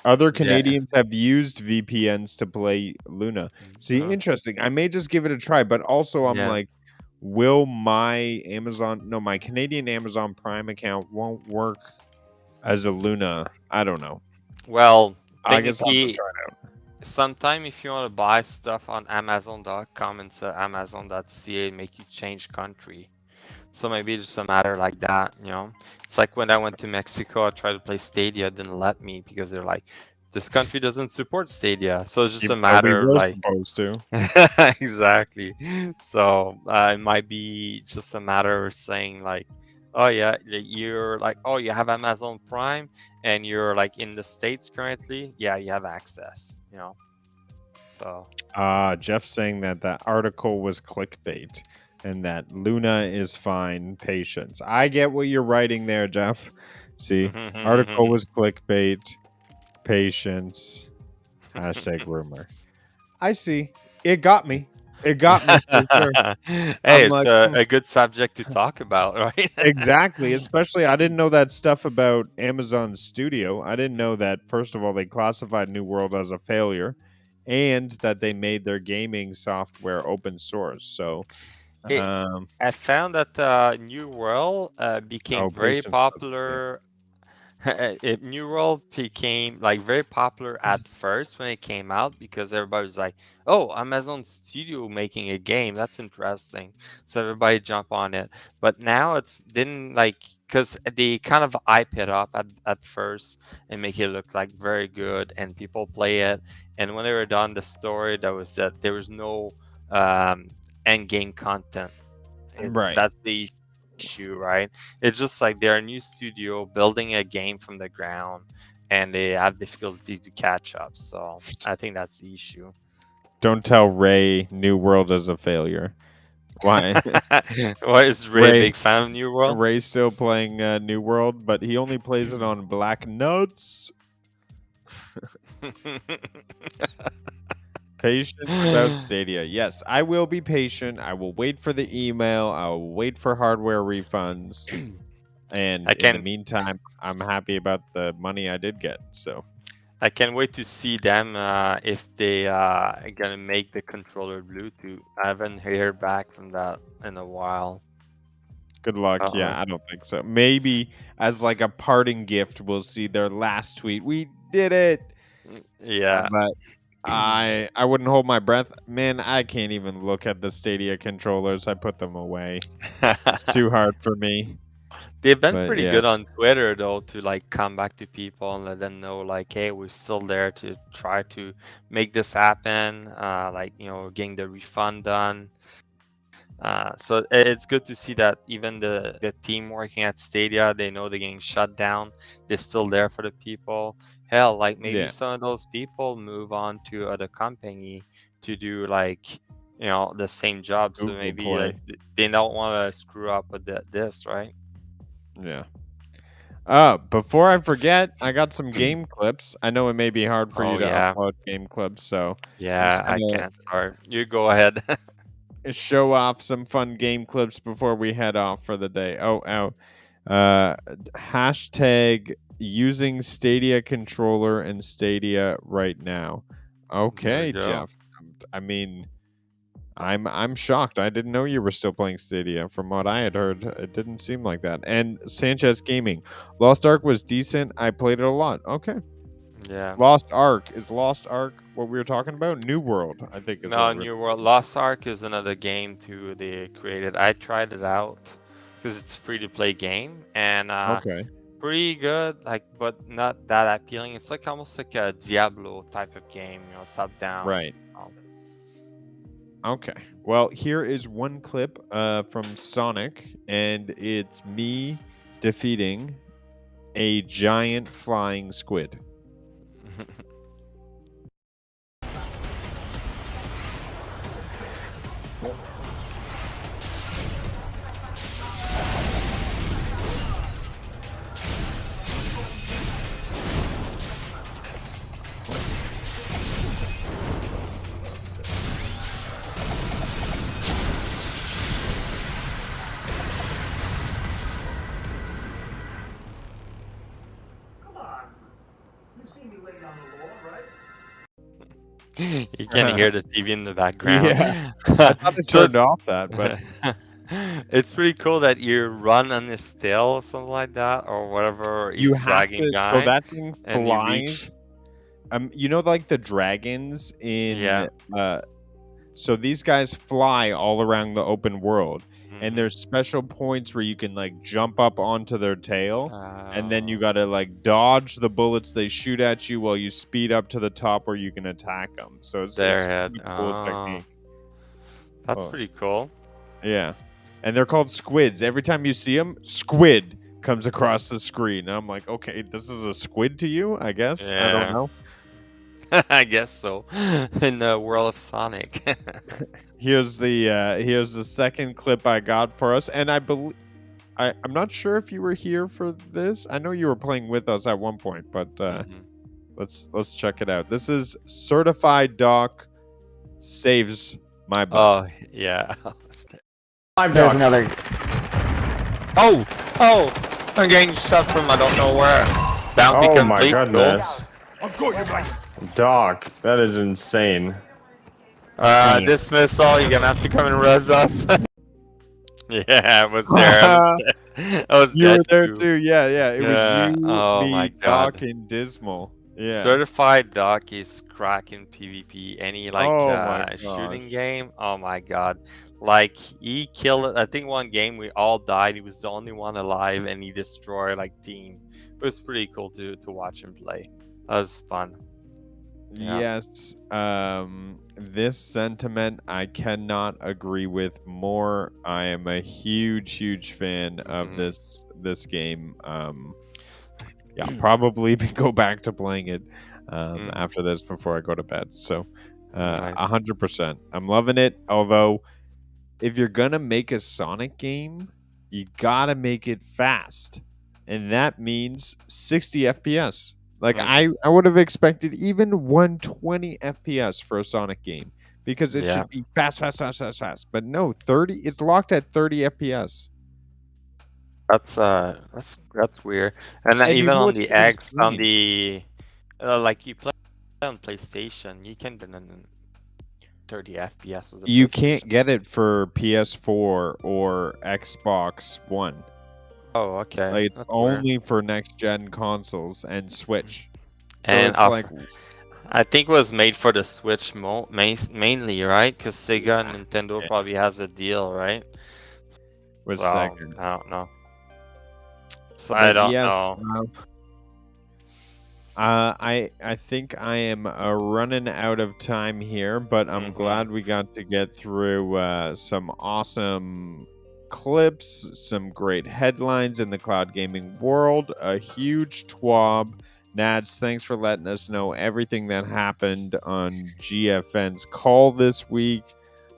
Other yeah, Canadians have used VPNs to play Luna. See, uh, interesting. I may just give it a try, but also I'm yeah. like, will my my Canadian Amazon Prime account won't work as a Luna? I don't know. Well, I guess I'll have to technically, try it out. sometime if you want to buy stuff on Amazon.com and say Amazon.ca, make you change country. So maybe it's just a matter like that, you know. It's like when I went to Mexico, I tried to play Stadia, it didn't let me because they're like, this country doesn't support Stadia. So it's just a Even though we matter were like supposed to. exactly. So it might be just a matter of saying like, oh yeah, you're like, oh you have Amazon Prime and you're like in the States currently. Yeah, you have access. You know. So Jeff saying that that article was clickbait and that Luna is fine. Patience. I get what you're writing there, Jeff. See, article was clickbait. Patience. Hashtag rumor. I see. It got me. It got me for sure. hey, I'm it's like, a good subject to talk about, right? exactly. Especially, I didn't know that stuff about Amazon Studio. I didn't know that, first of all, they classified New World as a failure and that they made their gaming software open source. So, It, I found that New World became oh, very patience. popular. New World became like very popular at first when it came out because everybody was like, "Oh, Amazon Studio making a game. That's interesting." So everybody jump on it. But now it's didn't like because they kind of hype it up at first and make it look like very good and people play it. And when they were done the story, that was that there was no end game content. Right. That's the issue, right? It's just like they're a new studio building a game from the ground and they have difficulty to catch up. So I think that's the issue. Don't tell Ray New World is a failure. Why? What is Ray a Ray big fan of New World? Ray's still playing New World, but he only plays it on Black Nuts. Patience about Stadia. Yes, I will be patient. I will wait for the email. I will wait for hardware refunds. And in the meantime, I'm happy about the money I did get. So I can't wait to see them if they are gonna make the controller Bluetooth. I haven't heard back from that in a while. good luck. Yeah, I don't think so. Maybe as like a parting gift, we'll see their last tweet. We did it. Yeah. But I wouldn't hold my breath. Man, I can't even look at the Stadia controllers. I put them away. It's too hard for me. They've been But pretty yeah, good on Twitter though to like come back to people and let them know like, hey, we're still there to try to make this happen. Like getting the refund done. So it's good to see that even the team working at Stadia, they know they're getting shut down. They're still there for the people. Hell, like maybe yeah. some of those people move on to other company to do like the same job. So Google maybe Play. like they don't want to screw up with this, right? Yeah. Before I forget, I got some game clips. I know it may be hard for you Oh to yeah, upload game clips, so I'm yeah. just I gonna can't. Sorry, you go ahead. show off some fun game clips before we head off for the day. Hashtag using Stadia controller and Stadia right now. There we Okay, go. Jeff. I mean, I'm shocked. I didn't know you were still playing Stadia. From what I had heard, it didn't seem like that. And Sanchez Gaming, Lost Ark was decent. I played it a lot. Okay. Yeah. Lost Ark, is Lost Ark what we were talking about? New World, I think is No, what we're. New World. Lost Ark is another game too they created. I tried it out because it's a free-to-play game and Okay. pretty good, like, but not that appealing. It's like almost like a Diablo type of game, you know, top down. Right. Um, Okay. Well, here is one clip from Sonic, and it's me defeating a giant flying squid. You can hear the TV in the background. Yeah. I thought it So turned off that, but it's pretty cool that you run on his tail or something like that, or whatever you he's have dragging to. guy, So that thing and you flies. reach. You know, like the dragons in. Yeah. So these guys fly all around the open world, and Mhm. there's special points where you can like jump up onto their tail, and then you gotta like dodge the bullets they shoot at you while you speed up to the top where you can attack them. So it's Their a head. pretty cool Oh, technique. that's Oh, pretty cool. yeah, and they're called squids. Every time you see them, squid comes across the screen. And I'm like, okay, this is a squid to you, I guess. I don't Yeah. know. I guess so. In the world of Sonic. Here's the second clip I got for us, and I believe I'm not sure if you were here for this. I know you were playing with us at one point, but Mhm. let's check it out. This is Certified Doc saves my butt. Oh yeah. There's another. Oh! I'm getting shot from I don't know where. Bounty Oh my complete. goodness. Doc, that is insane. Dismissal. You're gonna have to come and res us. Yeah, I was there. I was You were dead there too. too. Yeah. It Yeah. was you, Oh me, my Doc, God. and Dismal. Yeah. Certified Doc is cracking PvP. Any like Oh my shooting gosh. game. Oh my God. Like he killed it. I think one game we all died. He was the only one alive, and he destroyed like team. It was pretty cool to watch him play. That was fun. Yeah. Yes. This sentiment I cannot agree with more. I am a huge fan of Mhm. this game. Yeah, probably go back to playing it after this before I go to bed. So, Nice. 100%. I'm loving it. Although, if you're gonna make a Sonic game, you gotta make it fast, and that means 60 FPS. Like Mhm. I would have expected even 120 FPS for a Sonic game because it Yeah. should be fast. But no, 30. It's locked at 30 FPS. That's weird. And And you even know on what's the even X, on strange? the like you play on PlayStation, you can run in 30 FPS with a You PlayStation. can't get it for PS4 or Xbox One. Oh, okay. Like it's That's weird. only for next gen consoles and Switch. So And it's like I think it was made for the Switch mainly, right? Because Sega and Nintendo Yeah. probably has a deal, right? with So, Sega. I don't know. So But I don't yes, know. I think I am running out of time here, but I'm Mhm. glad we got to get through some awesome clips, some great headlines in the cloud gaming world. A huge twab. Nads, thanks for letting us know everything that happened on GFN's call this week.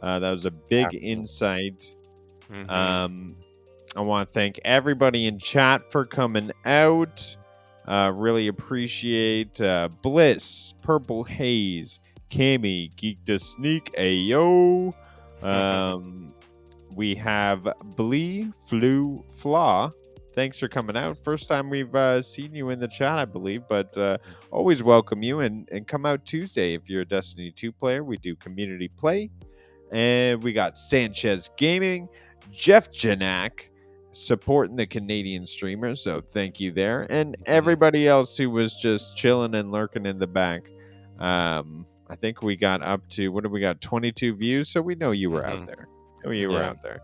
That was a big insight. Mhm. I want to thank everybody in chat for coming out. Really appreciate Bliss, Purple Haze, Cammy, Geek to Sneak, Ayo, We have Blee Flew Flaw. Thanks for coming out. First time we've seen you in the chat, I believe, but always welcome you and come out Tuesday if you're a Destiny 2 player. We do community play. And we got Sanchez Gaming, Jeff Janak supporting the Canadian streamer, so thank you there. And everybody else who was just chilling and lurking in the back. I think we got up to, what did we got, 22 views, so we know you were out there. Know you were out there.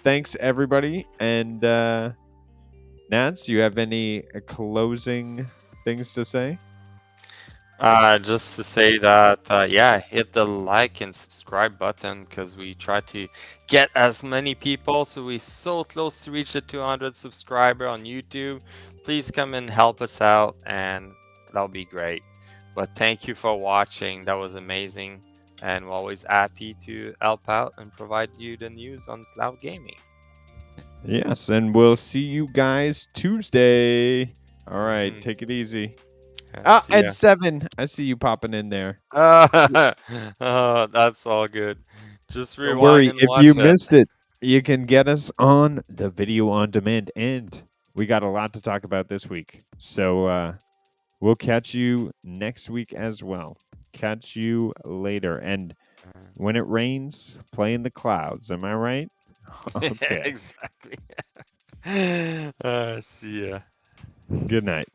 Thanks everybody. And Nads, do you have any closing things to say? Just to say that, yeah, hit the like and subscribe button because we try to get as many people. So we're so close to reach the 200 subscriber on YouTube. Please come and help us out, and that'll be great. But thank you for watching. That was amazing, and we're always happy to help out and provide you the news on cloud gaming. Yes, and we'll see you guys Tuesday. All right, take it easy. And 7. I see you popping in there. Oh, that's all good. Just rewind. Don't worry, and if watch you it. missed it, you can get us on the video on demand. And we got a lot to talk about this week. So we'll catch you next week as well. Catch you later. And when it rains, play in the clouds. Am I right? Okay. Exactly. See ya. Good night.